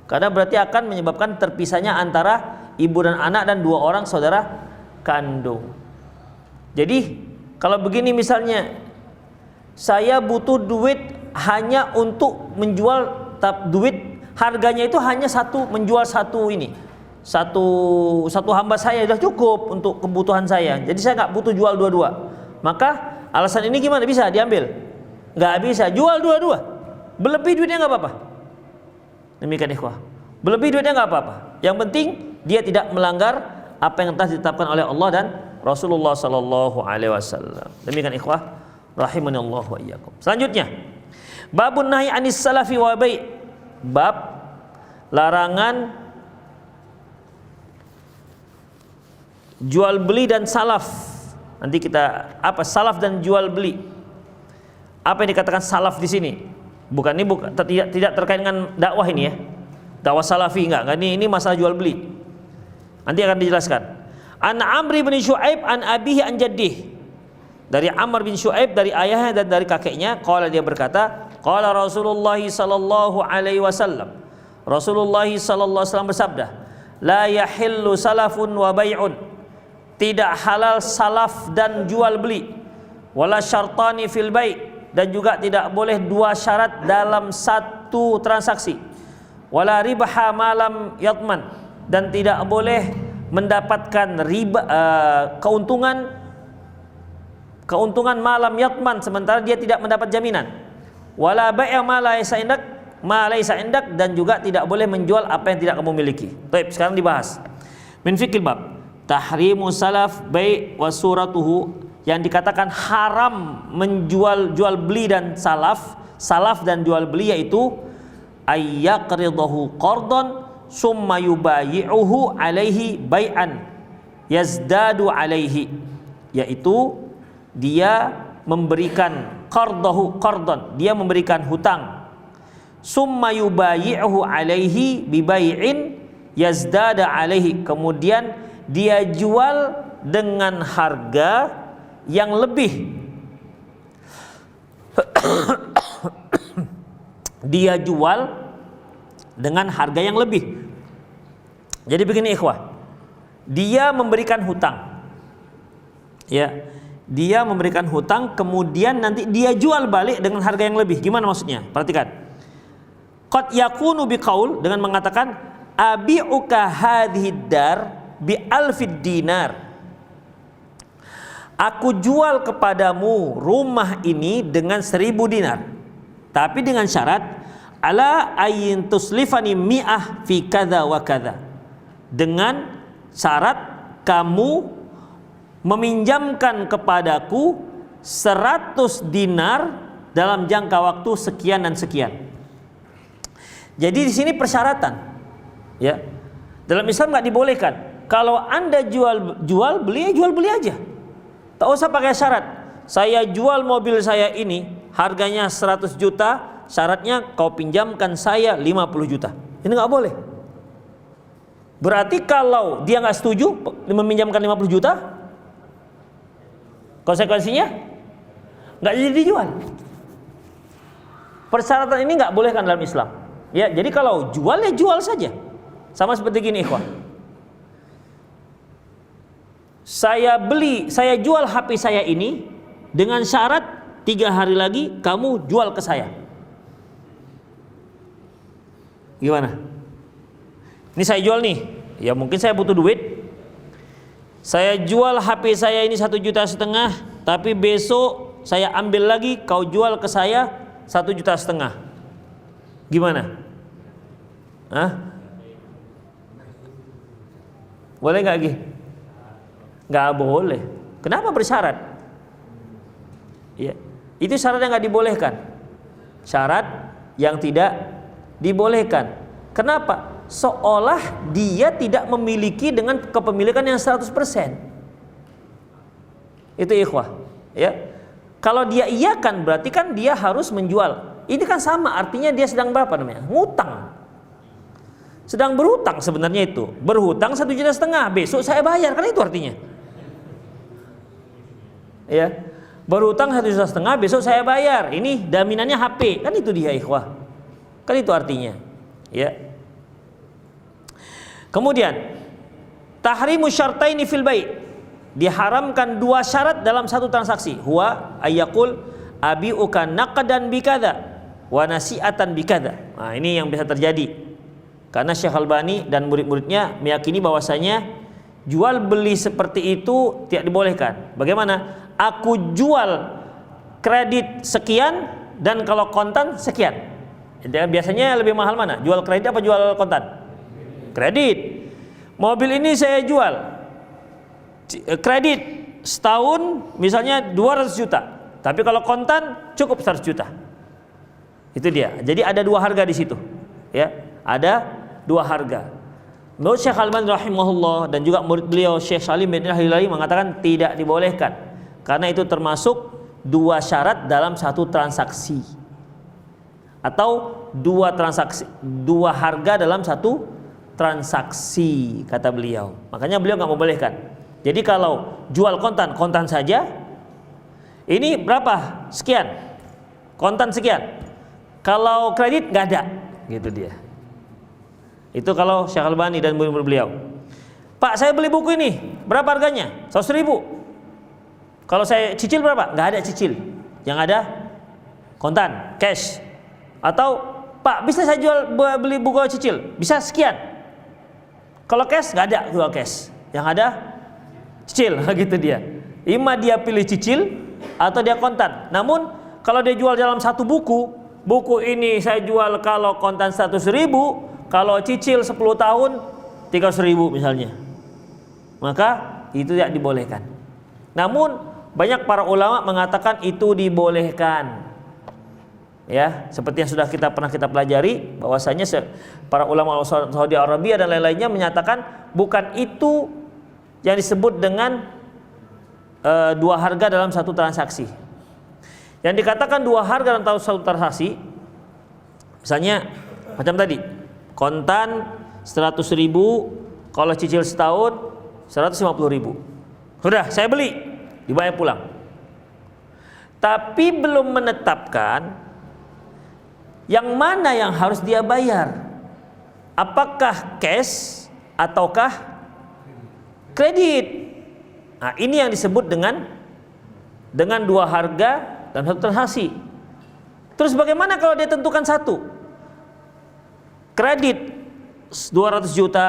karena berarti akan menyebabkan terpisahnya antara ibu dan anak dan dua orang saudara kandung. Jadi kalau begini misalnya, saya butuh duit hanya untuk menjual duit harganya itu hanya menjual satu hamba saya sudah cukup untuk kebutuhan saya. Jadi saya nggak butuh jual dua-dua. Maka alasan ini gimana bisa diambil? Nggak bisa. Jual dua-dua. Berlebih duitnya nggak apa-apa. Demikian ikhwah. Berlebih duitnya nggak apa-apa. Yang penting dia tidak melanggar apa yang telah ditetapkan oleh Allah dan Rasulullah sallallahu alaihi wasallam. Demikian ikhwah rahimanallahu wa iyyakum. Selanjutnya, babun nahi anis salafi wa bai'. Bab larangan jual beli dan salaf. Nanti kita salaf dan jual beli. Apa yang dikatakan salaf di sini? Tidak terkait dengan dakwah ini ya. Dakwah salafi enggak. Ini masalah jual beli. Nanti akan dijelaskan. An Amr bin Syu'aib an abihi an jaddih. Dari Amr bin Syu'aib dari ayahnya dan dari kakeknya, qala dia berkata, qala Rasulullah sallallahu alaihi wasallam. Rasulullah sallallahu alaihi wasallam bersabda, la yahillu salafun wa bai'un. Tidak halal salaf dan jual beli. Wala syartani fil bai', dan juga tidak boleh dua syarat dalam satu transaksi. Wala ribaha malam yatman, dan tidak boleh mendapatkan riba keuntungan malam yatman sementara dia tidak mendapat jaminan. Wala bai'a ma la yasaindak, ma laisa indak, dan juga tidak boleh menjual apa yang tidak kamu miliki. Baik, sekarang dibahas. Min fiqhil bab, tahrimu salaf bai' wa suratuhu, yang dikatakan haram menjual jual beli dan salaf dan jual beli, yaitu ayyaqridahu qardan summa yubayi'uhu alaihi bai'an yazdadu alaihi, yaitu dia memberikan qardan, dia memberikan hutang, summa yubayi'uhu alaihi bibai'in yazdada alaihi, kemudian dia jual dengan harga yang lebih dia jual dengan harga yang lebih. Jadi begini ikhwah, dia memberikan hutang, ya, dia memberikan hutang, kemudian nanti dia jual balik dengan harga yang lebih. Gimana maksudnya? Perhatikan. Qad yakunu biqaul, dengan mengatakan abi'uka hadhid dar bi alfid dinar, aku jual kepadamu rumah ini dengan 1000 dinar, tapi dengan syarat ala ayin tuslifani mi'ah fi kadza wa kadza, dengan syarat kamu meminjamkan kepadaku 100 dinar dalam jangka waktu sekian dan sekian. Jadi di sini persyaratan, ya. Dalam Islam nggak dibolehkan. Kalau Anda jual beli aja. Tak usah pakai syarat. Saya jual mobil saya ini harganya 100 juta, syaratnya kau pinjamkan saya 50 juta. Ini nggak boleh. Berarti kalau dia nggak setuju meminjamkan 50 juta, konsekuensinya nggak jadi dijual. Persyaratan ini nggak boleh kan dalam Islam. Ya, jadi kalau jual ya jual saja. Sama seperti gini ikhwan. Saya jual HP saya ini dengan syarat 3 hari lagi kamu jual ke saya. Gimana? Ini saya jual nih, ya mungkin saya butuh duit. Saya jual HP saya ini 1,5 juta, tapi besok saya ambil lagi, kau jual ke saya 1,5 juta. Gimana? Hah? Boleh nggak Gi? Nggak boleh. Kenapa bersyarat? Ya, itu syarat yang nggak dibolehkan. Syarat yang tidak dibolehkan. Kenapa? Seolah dia tidak memiliki dengan kepemilikan yang 100%. Itu ikhwah, ya. Kalau dia iyakan berarti kan dia harus menjual. Ini kan sama, artinya dia sedang berapa namanya? Ngutang. Sedang berhutang sebenarnya itu. Berhutang 1,5 juta, besok saya bayar, kan itu artinya. Ya. Berhutang 1,5 juta, besok saya bayar. Ini daminannya HP, kan itu dia ikhwah. Kan itu artinya. Ya. Kemudian tahrimu syartaini fil bai', diharamkan 2 syarat dalam satu transaksi. Huwa ayyaqul abi'uka naqdan bikadza wa nasi'atan bikadza. Nah, ini yang bisa terjadi. Karena Syekh Albani dan murid-muridnya meyakini bahwasanya jual beli seperti itu tidak dibolehkan. Bagaimana? Aku jual kredit sekian dan kalau kontan sekian. Biasanya lebih mahal mana? Jual kredit apa jual kontan? Kredit. Mobil ini saya jual kredit setahun misalnya 200 juta, tapi kalau kontan cukup 100 juta. Itu dia. Jadi ada 2 harga di situ. Ya, ada 2 harga. Menurut Syekh Al-Albani rahimahullah dan juga murid beliau Syekh Salim bin Al-Hilali mengatakan tidak dibolehkan karena itu termasuk 2 syarat dalam satu transaksi. Atau 2 transaksi, 2 harga dalam satu transaksi, kata beliau. Makanya beliau nggak membolehkan. Jadi kalau jual kontan saja. Ini berapa? Sekian. Kontan sekian. Kalau kredit nggak ada, gitu dia. Itu kalau Syekh Albani dan murid-murid beliau. Pak, saya beli buku ini, berapa harganya? 100.000. Kalau saya cicil berapa? Nggak ada cicil. Yang ada kontan, cash. Atau Pak, bisa saya beli buku cicil? Bisa sekian. Kalau cash nggak ada jual cash, yang ada cicil, gitu dia. Ima dia pilih cicil atau dia kontan. Namun kalau dia jual dalam satu buku, buku ini saya jual kalau kontan 100.000, kalau cicil 10 tahun 300.000 misalnya, maka itu tidak dibolehkan. Namun banyak para ulama mengatakan itu dibolehkan. Ya, seperti yang sudah pernah kita pelajari bahwasanya para ulama Saudi Arabia dan lain-lainnya menyatakan bukan itu yang disebut dengan dua harga dalam satu transaksi. Yang dikatakan dua harga dalam satu transaksi, misalnya macam tadi, kontan 100.000, kalau cicil setahun 150.000. Sudah, saya beli, dibayar pulang. Tapi belum menetapkan yang mana yang harus dia bayar. Apakah cash ataukah kredit? Nah, ini yang disebut dengan dua harga dan satu transaksi. Terus bagaimana kalau dia tentukan satu? Kredit 200 juta,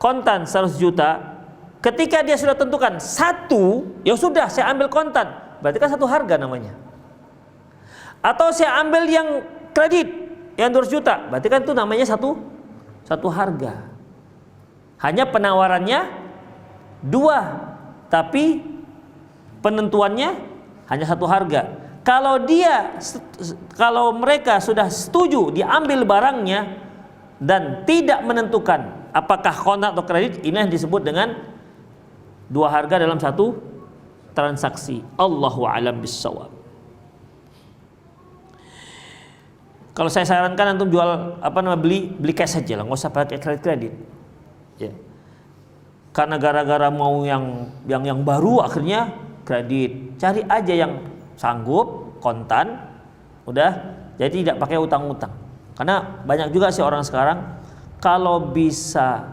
kontan 100 juta. Ketika dia sudah tentukan satu, ya sudah saya ambil kontan. Berarti kan satu harga namanya. Atau saya ambil yang kredit yang 200 juta, berarti kan itu namanya satu harga. Hanya penawarannya dua, tapi penentuannya hanya satu harga. Kalau mereka sudah setuju diambil barangnya dan tidak menentukan apakah kontan atau kredit, ini yang disebut dengan dua harga dalam satu transaksi. Allahu a'lam bissawab. Kalau saya sarankan antum jual beli cash saja lah, nggak usah pakai kredit. Ya. Karena gara-gara mau yang baru akhirnya kredit. Cari aja yang sanggup kontan, udah. Jadi tidak pakai utang-utang. Karena banyak juga sih orang sekarang kalau bisa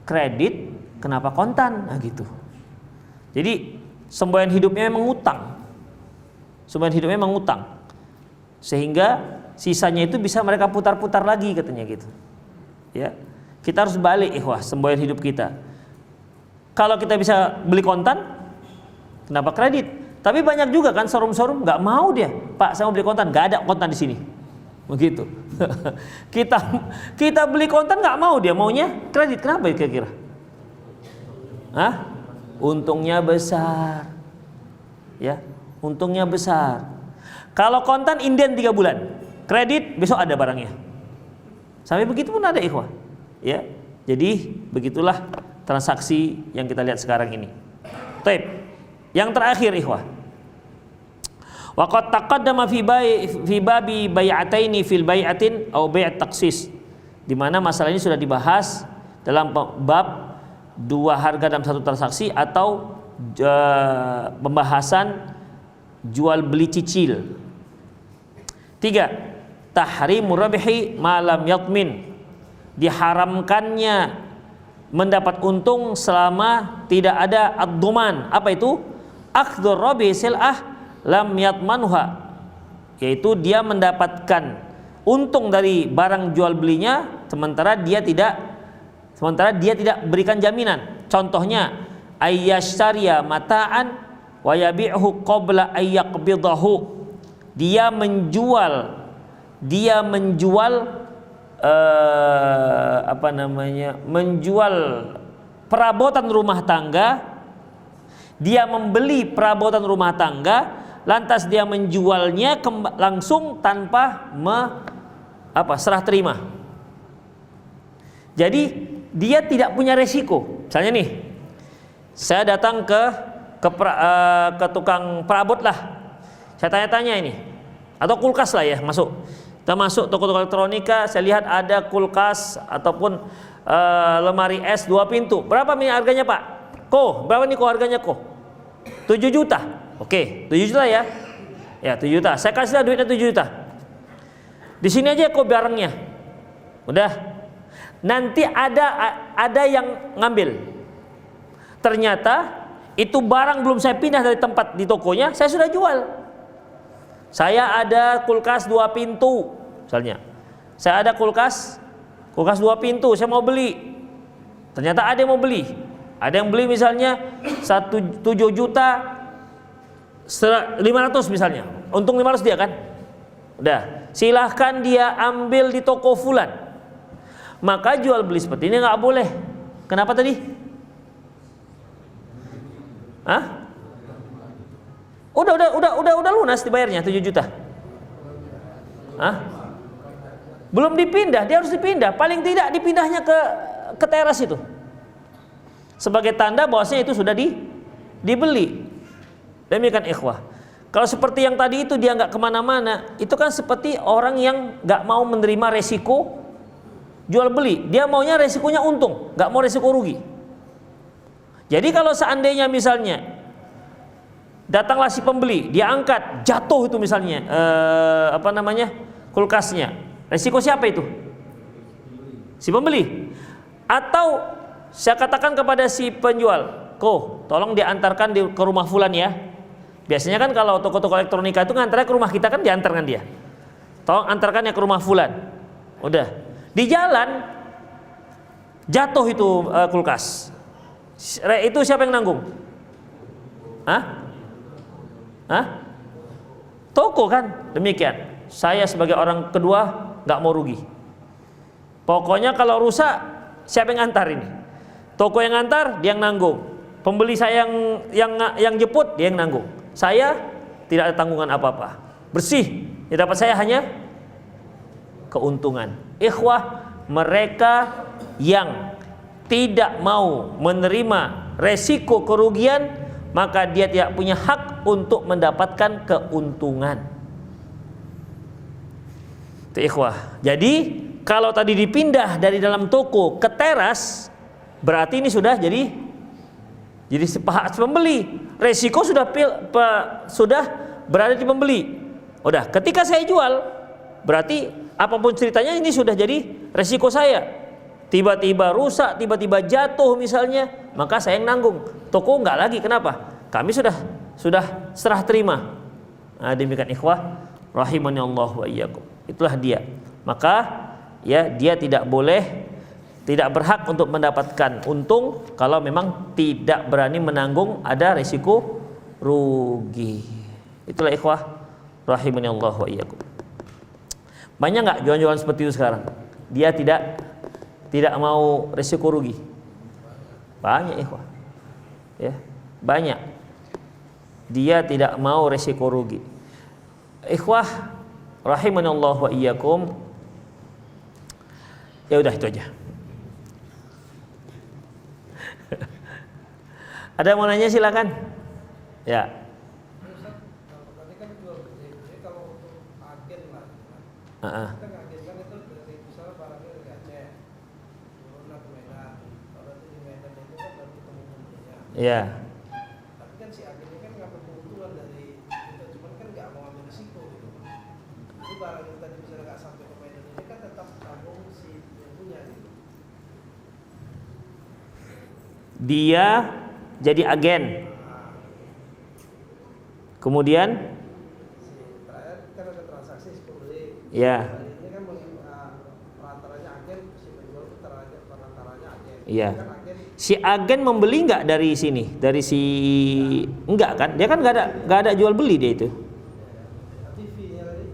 kredit, kenapa kontan? Nah gitu. Jadi semboyan hidupnya memang utang. Sehingga sisanya itu bisa mereka putar-putar lagi katanya gitu. Ya. Kita harus balik ikhwah semboyan hidup kita. Kalau kita bisa beli kontan, kenapa kredit? Tapi banyak juga kan showroom nggak mau dia. Pak, saya mau beli kontan, nggak ada kontan di sini. Begitu. kita beli kontan nggak mau, dia maunya kredit. Kenapa kira-kira? Untungnya besar. Ya, untungnya besar. Kalau kontan inden 3 bulan. Kredit besok ada barangnya. Sampai begitu pun ada ikhwah. Ya. Jadi begitulah transaksi yang kita lihat sekarang ini. Taib. Yang terakhir ikhwah. Wa qad taqaddama fi babi bai'ataini fil bai'atin aw bai'at taqsis. Di mana masalah ini sudah dibahas dalam bab dua harga dalam satu transaksi atau pembahasan jual beli cicil. 3. Tahrimu rabihi malam yatmin, diharamkannya mendapat untung selama tidak ada ad-duman. Apa itu? Akhdhur rabi sil'ah lam yatmanha, yaitu dia mendapatkan untung dari barang jual belinya sementara dia tidak berikan jaminan. Contohnya ayyashtariya mata'an wa yabi'hu qabla ayyaqbidahu, dia menjual menjual perabotan rumah tangga, dia membeli perabotan rumah tangga, lantas dia menjualnya langsung tanpa serah terima. Jadi dia tidak punya resiko. Misalnya nih, saya datang ke tukang perabot lah, saya tanya-tanya ini, atau kulkas lah ya, kita masuk toko-toko elektronika, saya lihat ada kulkas ataupun lemari es 2 pintu. Berapa nih harganya Pak? Berapa nih harganya 7 juta. Oke, 7 juta ya. Ya 7 juta. Saya kasih duitnya 7 juta. Di sini aja barangnya. Udah. Nanti ada yang ngambil. Ternyata itu barang belum saya pindah dari tempat di tokonya, saya sudah jual. Saya ada kulkas 2 pintu misalnya. Saya ada kulkas 2 pintu, saya mau beli. Ternyata ada yang mau beli. Ada yang beli misalnya 7 juta 500 misalnya. Untung 500 dia kan. Udah. silahkan dia ambil di toko fulan. Maka jual beli seperti ini nggak boleh. Kenapa tadi? Hah? Udah lunas dibayarnya 7 juta. Hah? Belum dipindah, dia harus dipindah. Paling tidak dipindahnya ke teras itu. Sebagai tanda bahwasanya itu sudah dibeli. Demikian ikhwah. Kalau seperti yang tadi itu dia nggak kemana-mana, itu kan seperti orang yang nggak mau menerima resiko jual beli. Dia maunya resikonya untung, nggak mau resiko rugi. Jadi kalau seandainya misalnya datanglah si pembeli, dia angkat, jatuh itu misalnya kulkasnya. Resiko siapa itu? Si pembeli. Atau saya katakan kepada si penjual, tolong diantarkan ke rumah fulan ya. Biasanya kan kalau toko-toko elektronika itu ngantarnya ke rumah kita kan diantarkan dia. Tolong antarkan ya ke rumah fulan. Udah. Di jalan jatuh itu kulkas. Itu siapa yang nanggung? Hah? Toko kan? Demikian. Saya sebagai orang kedua nggak mau rugi. Pokoknya kalau rusak siapa yang ngantar ini? Toko yang ngantar dia yang nanggung. Pembeli saya yang jemput dia yang nanggung. Saya tidak ada tanggungan apa-apa. Bersih. Yang dapat saya hanya keuntungan. Ikhwah, mereka yang tidak mau menerima resiko kerugian, maka dia tidak punya hak untuk mendapatkan keuntungan. Itu ikhwah. Jadi kalau tadi dipindah dari dalam toko ke teras, berarti ini sudah jadi sepahak pembeli. Resiko sudah berada di pembeli. Udah, ketika saya jual, berarti apapun ceritanya ini sudah jadi resiko saya. Tiba-tiba rusak, tiba-tiba jatuh misalnya, maka saya yang nanggung. Toko enggak lagi. Kenapa? Kami sudah serah terima. Nah, demikian ikhwah rahimani Allah wa iyyakum. Itulah dia. Maka ya dia tidak berhak untuk mendapatkan untung kalau memang tidak berani menanggung ada risiko rugi. Itulah ikhwah rahimani Allah wa iyyakum. Banyak enggak jualan-jualan seperti itu sekarang? Dia tidak mau risiko rugi. Banyak ikhwah. Ya, banyak. Dia tidak mau risiko rugi. Ikhwah rahimanallah wa iyyakum. Ya udah itu aja. Ada yang mau nanya silakan. Ya. Ya. Tapi kan si agen ini kan ngambil keuntungan dari kita, cuman kan nggak mau ambil risiko gitu. Jadi barang yang tadi misalnya nggak sampai ke Medan ini kan tetap tanggung si yang punya gitu. Dia jadi agen. Kemudian Terakhir kan ada transaksi si pembeli. Ya. Ini kan perantaranya agen, si penjual perantaranya agen. Iya. Kan agen Si agen membeli nggak dari sini? Dari si enggak kan? Dia kan nggak ada jual beli dia itu. fee-nya tadi.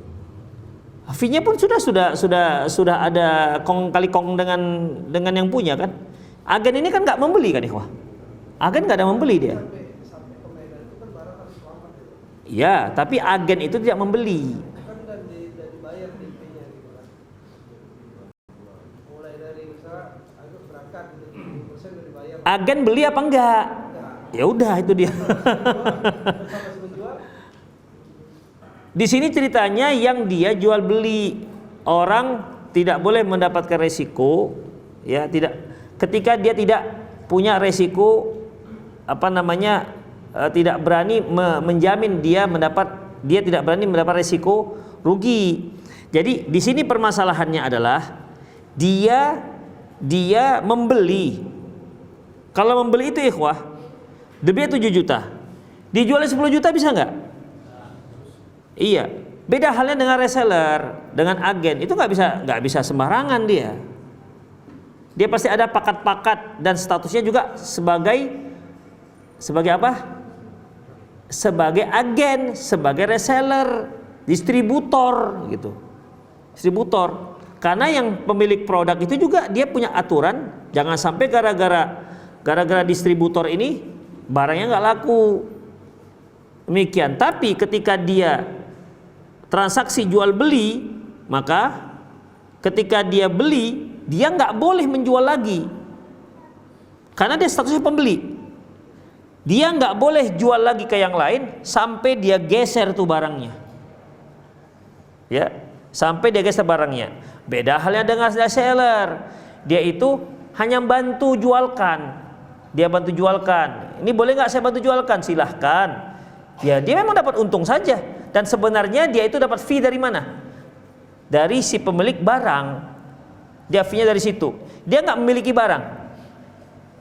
Fee-nya pun sudah ada kong kali kong dengan yang punya kan? Agen ini kan nggak membeli kan ikhwah? Agen nggak ada membeli dia. Sampai ke Medan itu kan barang harus selamat gitu. Ya, tapi agen itu tidak membeli. Kan udah dibayar di fee-nya gitu kan. Mulai dari misalnya aku berangkat gitu 70% udah dibayar. Agen beli apa enggak? Ya udah itu dia. Sama si penjual. Di sini ceritanya yang dia jual beli, orang tidak boleh mendapatkan resiko, ya tidak. Ketika dia tidak punya resiko, tidak berani menjamin dia tidak berani mendapat resiko rugi. Jadi di sini permasalahannya adalah dia membeli. Kalau membeli itu ikhwah, debitnya 7 juta, dijualnya 10 juta bisa nggak? Iya. Beda halnya dengan reseller, dengan agen. Itu nggak bisa sembarangan dia. Dia pasti ada pakat-pakat dan statusnya juga sebagai apa? Sebagai agen, sebagai reseller, distributor gitu. distributor. Karena yang pemilik produk itu juga dia punya aturan, jangan sampai gara-gara distributor ini barangnya nggak laku. Demikian. Tapi ketika dia transaksi jual beli, maka ketika dia beli, dia nggak boleh menjual lagi, karena dia statusnya pembeli. Dia nggak boleh jual lagi ke yang lain sampai dia geser tuh barangnya, ya, sampai dia geser barangnya. Beda halnya dengan seller, dia itu hanya bantu jualkan, dia bantu jualkan. Ini boleh nggak saya bantu jualkan? Silahkan. Ya, dia memang dapat untung saja. Dan sebenarnya dia itu dapat fee dari mana? Dari si pemilik barang. Dia fee-nya dari situ. Dia nggak memiliki barang,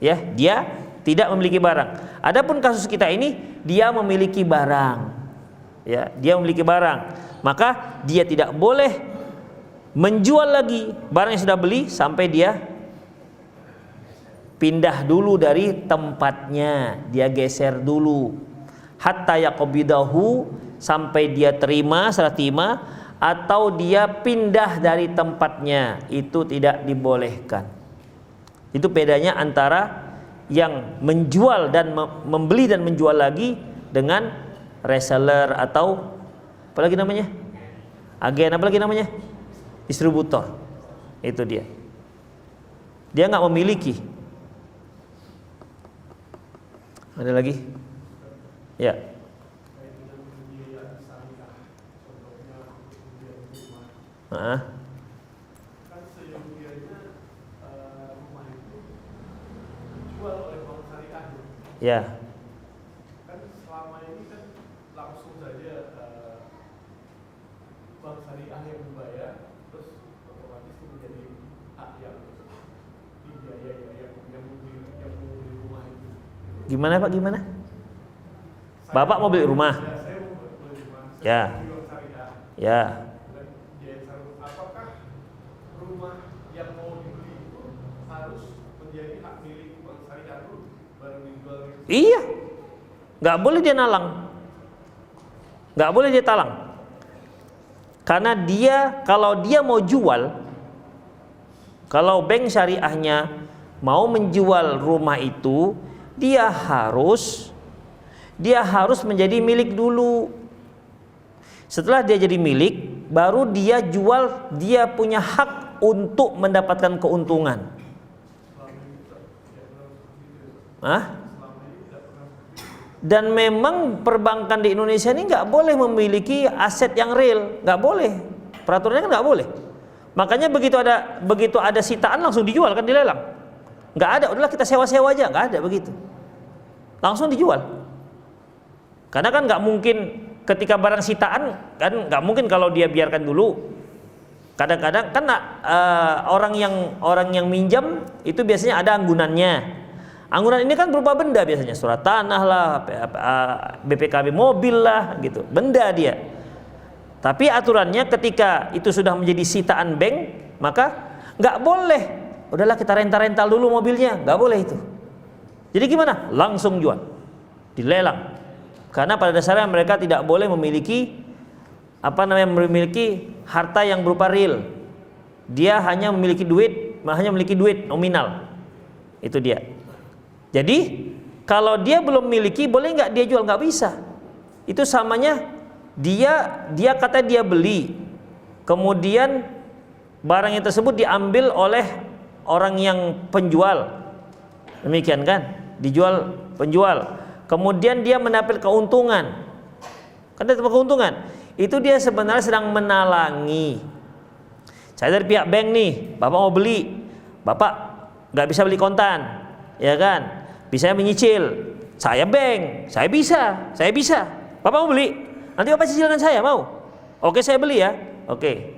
ya, dia tidak memiliki barang. Adapun kasus kita ini, dia memiliki barang, ya, dia memiliki barang, maka dia tidak boleh menjual lagi barang yang sudah beli sampai dia pindah dulu dari tempatnya, dia geser dulu. Hatta yaqbidahu, sampai dia terima, serah terima, atau dia pindah dari tempatnya, itu tidak dibolehkan. Itu bedanya antara yang menjual dan membeli dan menjual lagi dengan reseller atau apa lagi namanya? Agen, apa lagi namanya? Distributor. Itu dia. Dia nggak memiliki. Ada lagi? Ya. Ya. Kan selama ini kan langsung saja bank syariah yang membayar, terus otomatis itu menjadi hak yang dibiayai yang membeli rumah itu. Gimana Pak? Gimana? Bapak mau beli rumah? Ya, saya mau beli rumah. Ya. Bank syariah. Ya. Dan apakah rumah yang mau dibeli itu harus menjadi hak milik bank syariah dulu baru dijual? Iya, nggak boleh dia nalang, nggak boleh dia talang, karena dia kalau dia mau jual, kalau bank syariahnya mau menjual rumah itu, dia harus menjadi milik dulu. Setelah dia jadi milik, baru dia jual, dia punya hak untuk mendapatkan keuntungan. Hah? Dan memang perbankan di Indonesia ini nggak boleh memiliki aset yang real, nggak boleh. Peraturannya kan nggak boleh. Makanya begitu ada sitaan langsung dijual, kan dilelang. Nggak ada, udahlah kita sewa-sewa aja, nggak ada begitu. Langsung dijual. Karena kan nggak mungkin ketika barang sitaan, kan nggak mungkin kalau dia biarkan dulu. Kadang-kadang kan orang yang minjam itu biasanya ada anggunannya. Anggunan ini kan berupa benda biasanya, surat tanah lah, BPKB mobil lah, gitu, benda dia. Tapi aturannya ketika itu sudah menjadi sitaan bank, maka nggak boleh. Udahlah kita rental dulu mobilnya, nggak boleh itu. Jadi gimana? Langsung jual, dilelang. Karena pada dasarnya mereka tidak boleh memiliki memiliki harta yang berupa real. Dia hanya memiliki duit nominal. Itu dia. Jadi kalau dia belum miliki, boleh nggak dia jual? Nggak bisa. Itu samanya dia kata dia beli, kemudian barang yang tersebut diambil oleh orang yang penjual, demikian kan? Dijual penjual, kemudian dia mendapat keuntungan, kan dapat keuntungan. Itu dia sebenarnya sedang menalangi. Saya dari pihak bank nih, bapak mau beli, bapak nggak bisa beli kontan, ya kan? Bisa menyicil, saya bank, saya bisa. Bapak mau beli, nanti bapak cicilkan saya, mau? Oke, saya beli ya. Oke,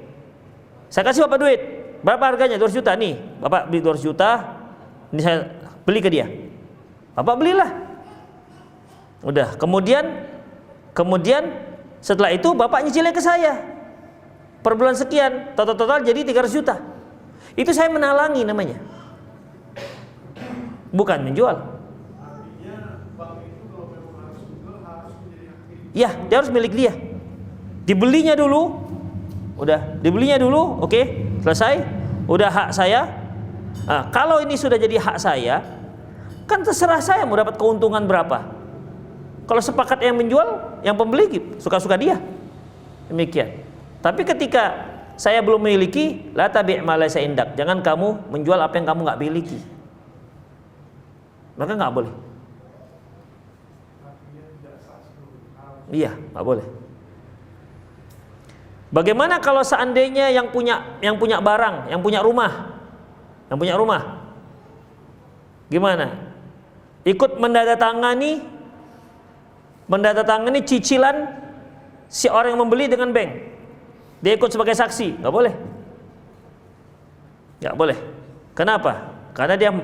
saya kasih bapak duit. Berapa harganya? 200 juta nih. Bapak beli 200 juta, ini saya beli ke dia. Bapak belilah. Udah, kemudian setelah itu bapak nyicilnya ke saya. Per bulan sekian, total jadi 300 juta. Itu saya menalangi namanya. Bukan menjual. Ya, dia harus milik dia. Dibelinya dulu, Udah dibelinya dulu, oke, selesai. Udah hak saya. Nah, kalau ini sudah jadi hak saya, kan terserah saya mau dapat keuntungan berapa. Kalau sepakat yang menjual, yang pembeli suka-suka dia. Demikian. Tapi ketika saya belum memiliki, la tabi' ma laysa indak. Jangan kamu menjual apa yang kamu nggak miliki. Maka nggak boleh. Iya, nggak boleh. Bagaimana kalau seandainya yang punya barang, yang punya rumah, gimana? Ikut menandatangani cicilan si orang yang membeli dengan bank. Dia ikut sebagai saksi, nggak boleh. Nggak boleh. Kenapa? Karena dia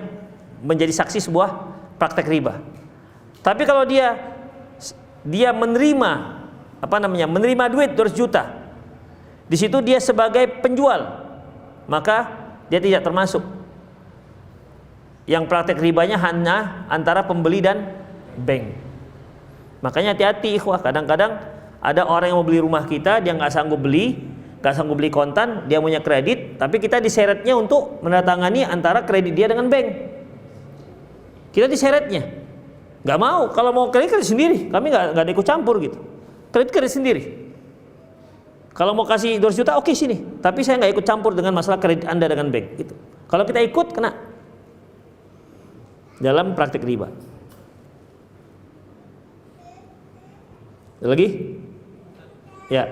menjadi saksi sebuah praktek riba. Tapi kalau dia menerima menerima duit 200 juta, di situ dia sebagai penjual, maka dia tidak termasuk. Yang praktek ribanya hanya antara pembeli dan bank. Makanya hati-hati ikhwah, kadang-kadang ada orang yang mau beli rumah kita, dia nggak sanggup beli kontan, dia punya kredit, tapi kita diseretnya untuk menandatangani antara kredit dia dengan bank. Kita diseretnya, nggak mau. Kalau mau kredit sendiri, kami nggak ikut campur gitu. Kredit sendiri. Kalau mau kasih 200 juta, oke sini. Tapi saya nggak ikut campur dengan masalah kredit Anda dengan bank. Gitu. Kalau kita ikut, kena dalam praktik riba. Ada lagi? Ya.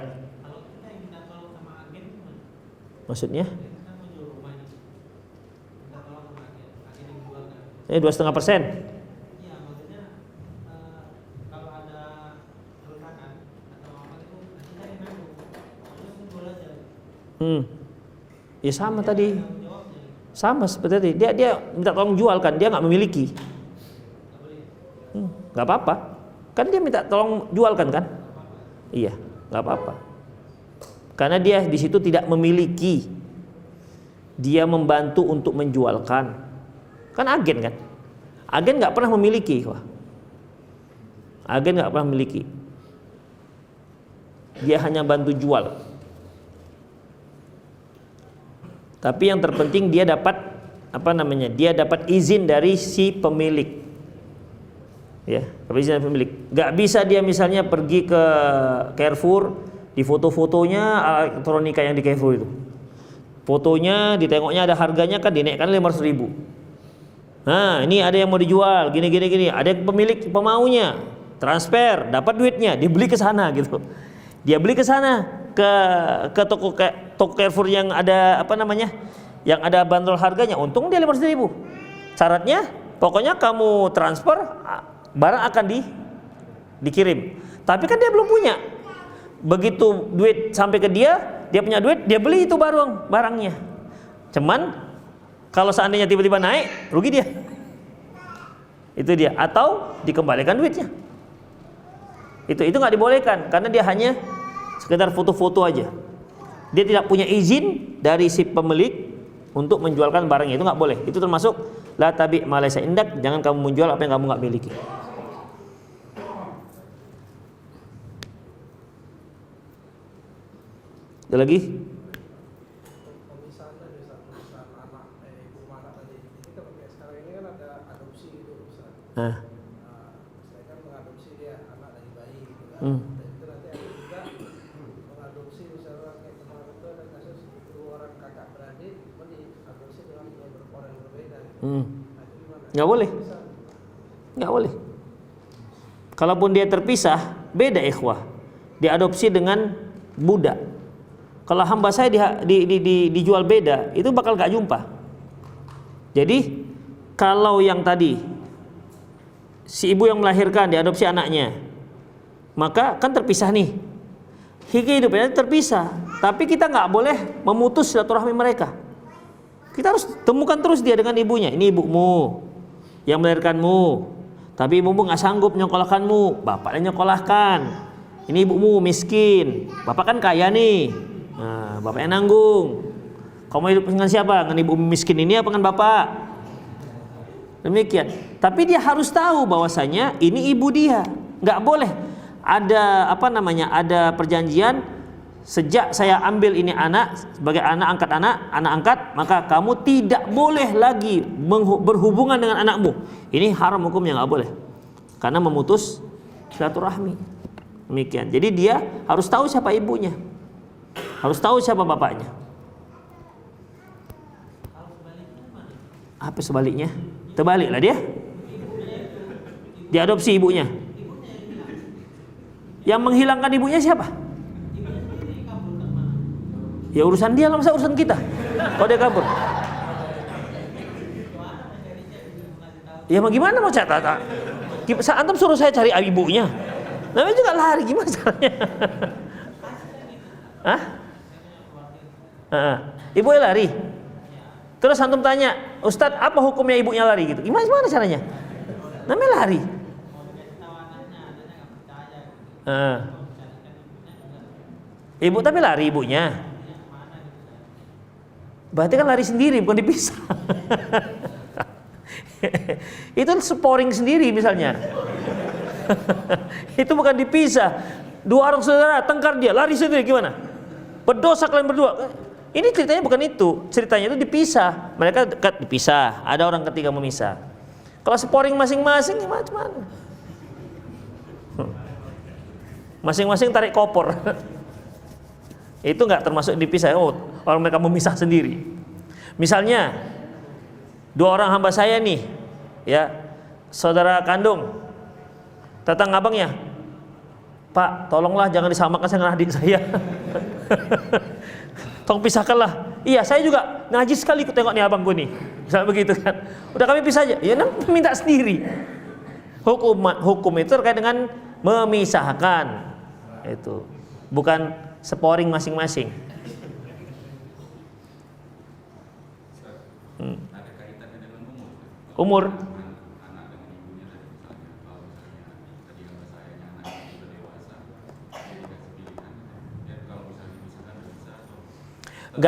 Maksudnya? 2,5%. Ya sama tadi, sama seperti tadi. Dia minta tolong jualkan, dia nggak memiliki. Nggak apa-apa, kan dia minta tolong jualkan kan? Iya, nggak apa-apa. Karena dia di situ tidak memiliki, dia membantu untuk menjualkan. Kan agen kan? Agen nggak pernah memiliki, wah. Agen nggak pernah memiliki. Dia hanya bantu jual. Tapi yang terpenting dia dapat dia dapat izin dari si pemilik. Ya, izin dari pemilik. Gak bisa dia misalnya pergi ke Carrefour, di foto-fotonya elektronika yang di Carrefour itu. Fotonya ditengoknya ada harganya kan dinaikkan 500.000. Nah, ini ada yang mau dijual, gini. Ada yang pemilik pemaunya, transfer, dapat duitnya, dibeli ke sana gitu. Dia beli ke sana. Ke toko Carrefour yang ada yang ada bandrol harganya, untung dia 500.000. Syaratnya pokoknya kamu transfer, barang akan dikirim. Tapi kan dia belum punya. Begitu duit sampai ke dia punya duit, dia beli itu barangnya. Cuman kalau seandainya tiba-tiba naik, rugi dia. Itu dia, atau dikembalikan duitnya. Itu nggak dibolehkan karena dia hanya sekedar foto-foto aja. Dia tidak punya izin dari si pemilik untuk menjualkan barangnya, itu nggak boleh. Itu termasuk la tabi' ma laysa indak. Jangan kamu menjual apa yang kamu nggak miliki. Ada lagi? Misalnya anak ibu anak tadi, ini kan sekarang ini kan ada adopsi gitu, Ustaz. Saya kan mengadopsi dia anak dari bayi gitu kan. Nggak boleh. Kalaupun dia terpisah, beda ikhwah. Diadopsi dengan budak. Kalau hamba saya dijual beda, itu bakal gak jumpa. Jadi kalau yang tadi si ibu yang melahirkan diadopsi anaknya, maka kan terpisah nih. Hidupnya terpisah. Tapi kita nggak boleh memutus silaturahmi mereka. Kita harus temukan terus dia dengan ibunya. Ini ibumu yang melahirkanmu, tapi ibumu nggak sanggup nyekolahkanmu, bapaknya nyekolahkan. Ini ibumu miskin, bapak kan kaya nih. Nah, bapaknya nanggung. Kamu hidup dengan siapa? Dengan ibu miskin ini apa dengan bapak? Demikian. Tapi dia harus tahu bahwasanya ini ibu dia. Nggak boleh ada ada perjanjian sejak saya ambil ini anak sebagai anak angkat, maka kamu tidak boleh lagi berhubungan dengan anakmu. Ini haram hukumnya, nggak boleh, karena memutus silaturahmi. Demikian. Jadi dia harus tahu siapa ibunya, harus tahu siapa bapaknya. Apa sebaliknya? Terbaliklah dia. Diadopsi ibunya. Yang menghilangkan ibunya siapa? Ya urusan dia lah, masa urusan kita. Kalau dia kabur. Ya mau gimana mau cari? Antum suruh saya cari ibunya. Namanya juga lari, gimana caranya? Hah? Ibunya lari. Terus antum tanya, Ustadz apa hukumnya ibunya lari gitu? Gimana caranya? Namanya lari. Ibu tapi lari ibunya. Berarti kan lari sendiri, bukan dipisah. Itu sporing sendiri misalnya. Itu bukan dipisah. Dua orang saudara tengkar, dia lari sendiri, gimana? Berdosa kalian berdua. Ini ceritanya bukan itu. Ceritanya itu dipisah. Mereka dekat dipisah. Ada orang ketiga memisah. Kalau sporing masing-masing gimana? Masing-masing tarik kopor. Itu nggak termasuk dipisah. Oh, orang mereka memisah sendiri. Misalnya dua orang hamba saya nih, ya, saudara kandung, datang abangnya, Pak, tolonglah jangan disamakan dengan adik saya. Tolong pisahkanlah. Iya, saya juga ngaji sekali ikut tengok nih abangku nih. Misalnya begitu kan. Udah kami pisah aja. Ya, minta sendiri. Hukum itu terkait dengan memisahkan. Itu bukan sporing masing-masing. Ada kaitannya dengan Umur. umur. Anak dengan ibunya tadi misalnya, kalau misalnya tadi kata saya anak itu sudah dewasa, dia dikasih pilihan. Dan kalau misalnya dipisahkan bisa atau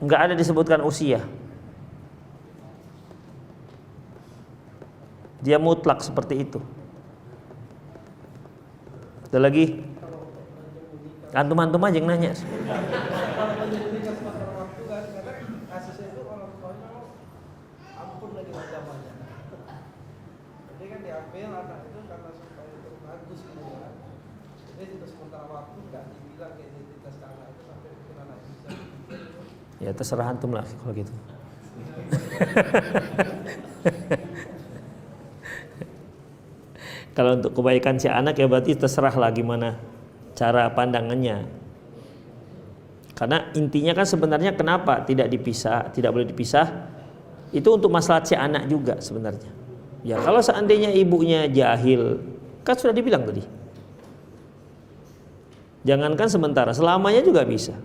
Nggak ada disebutkan usia. Dia mutlak seperti itu. Ada lagi? Antum aja yang nanya. Kalau menyembunyikan sementara waktu kan, karena kasusnya itu orang tuanya ampun lagi macamnya. Jadi kan diambil anak itu karena supaya itu bagus gitu kan. Jadi itu sementara waktu nggak dibilang ke identitas anak itu sampai bikin anak bisa. Ya terserah antum lah kalau gitu. Kalau untuk kebaikan si anak ya berarti terserahlah gimana cara pandangannya. Karena intinya kan sebenarnya kenapa tidak boleh dipisah, itu untuk maslahat si anak juga sebenarnya. Ya kalau seandainya ibunya jahil, kan sudah dibilang tadi. Jangankan sementara, selamanya juga bisa.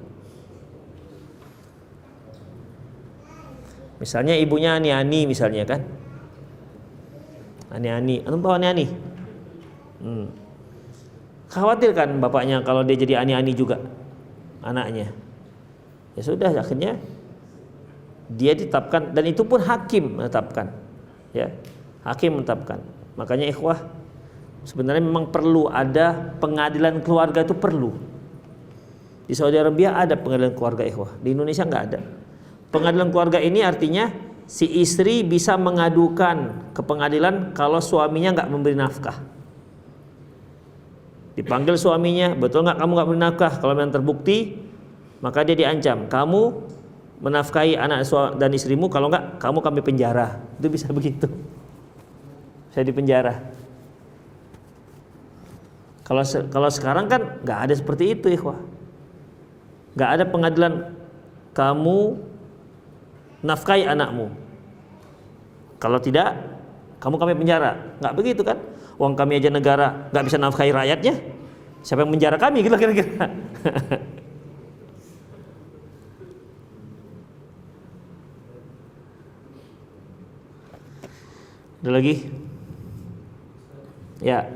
Misalnya ibunya ani-ani misalnya kan. Ani-ani, antum tahu ani-ani? Khawatir kan bapaknya kalau dia jadi ani-ani juga anaknya. Ya sudah, akhirnya dia ditetapkan, dan itu pun hakim menetapkan. Ya, hakim menetapkan. Makanya ikhwah, sebenarnya memang perlu ada pengadilan keluarga, itu perlu. Di Saudi Arabia ada pengadilan keluarga ikhwah, di Indonesia nggak ada. Pengadilan keluarga ini artinya si istri bisa mengadukan ke pengadilan kalau suaminya nggak memberi nafkah. Dipanggil suaminya, betul nggak kamu nggak beri nafkah? Kalau memang terbukti, maka dia diancam, kamu menafkahi anak dan istrimu, kalau nggak kamu kami penjara. Itu bisa begitu, saya dipenjara. Kalau sekarang kan nggak ada seperti itu, ikhwah. Nggak ada pengadilan kamu nafkahi anakmu, kalau tidak kamu kami penjara. Nggak begitu kan? Uang kami aja negara nggak bisa nafkahi rakyatnya, siapa yang menjara kami gitu kira-kira. Ada lagi? Ya.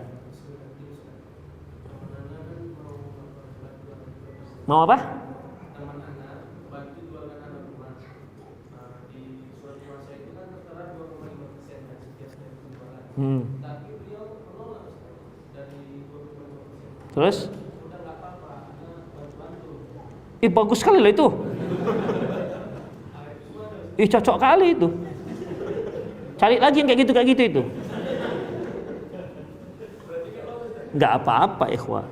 Mau apa? Terus? Bagus sekali loh itu. Cocok kali itu. Cari lagi yang kayak gitu itu. Nggak apa-apa ikhwah.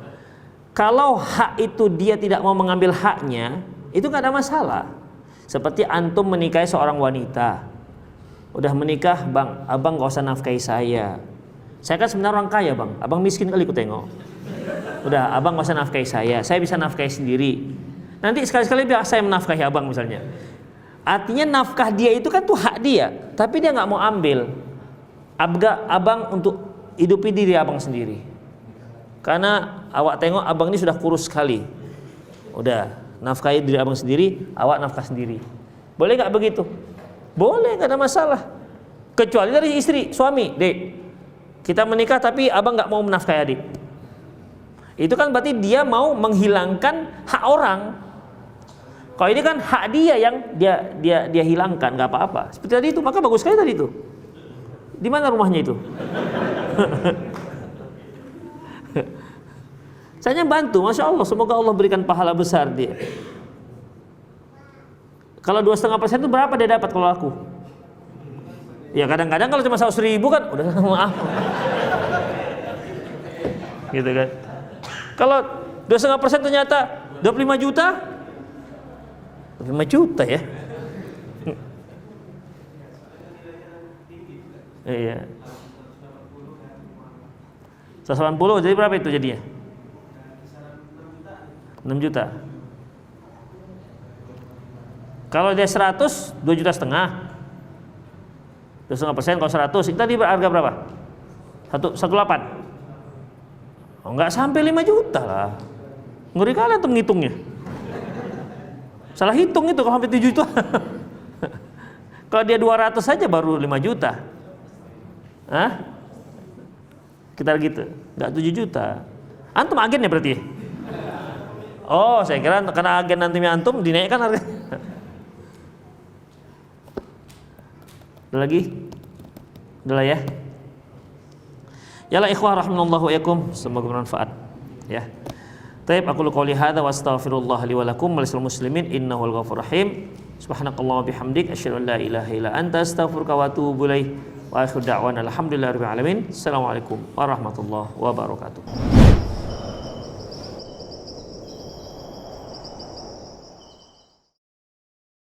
Kalau hak itu dia tidak mau mengambil haknya, itu nggak ada masalah. Seperti antum menikahi seorang wanita. Udah menikah, bang, abang nggak usah nafkahi saya. Saya kan sebenarnya orang kaya bang, abang miskin kali ku tengok. Udah, abang nggak usah nafkahi saya bisa nafkahi sendiri. Nanti sekali-sekali biar saya menafkahi abang misalnya. Artinya nafkah dia itu kan tuh hak dia, tapi dia nggak mau ambil. Abang untuk hidupi diri abang sendiri. Karena awak tengok abang ini sudah kurus sekali. Udah, nafkahi diri abang sendiri, awak nafkah sendiri. Boleh nggak begitu? Boleh, nggak ada masalah. Kecuali dari istri, suami, dek, kita menikah tapi abang nggak mau menafkahi adik. Itu kan berarti dia mau menghilangkan hak orang. Kalau ini kan hak dia yang dia hilangkan, nggak apa-apa. Seperti tadi itu, maka bagus sekali tadi itu. Di mana rumahnya itu? Saya bantu, masya Allah. Semoga Allah berikan pahala besar dia. Kalau 2,5% itu berapa dia dapat kalau aku? Ya kadang-kadang kalau cuma 100.000 kan, udah maaf. Gitu kan? Kalau 2,5% ternyata 25 juta. 25 juta ya. Iya. 180 jadi berapa itu jadinya? 6 juta. Kalau dia 100, 2,5 juta. 2,5% kalau 100, itu tadi harga berapa? 1,8. Oh, enggak sampai 5 juta lah. Ngeri kali tuh ngitungnya. Salah hitung itu kalau sampai 7 juta. Kalau dia 200 saja baru 5 juta. Hah? Kita gitu, enggak 7 juta. Antum agen ya berarti? Oh, saya kira karena agen nantinya antum dinaikkan harga. Ada lagi? Udah lah ya. Yalah ikhwah rahimanallahu wa yakum, semoga bermanfaat ya. Taib aku qouli hadza wa astaghfirullah li wa lakum wa lisal muslimin innahu al-ghafurur rahim. Subhanakallah bihamdik asyhadu an la ilaha illa anta astaghfiruka wa atubu ilaik. Wa akhiru da'wana alhamdulillahirabbil alamin. Assalamualaikum warahmatullahi wabarakatuh.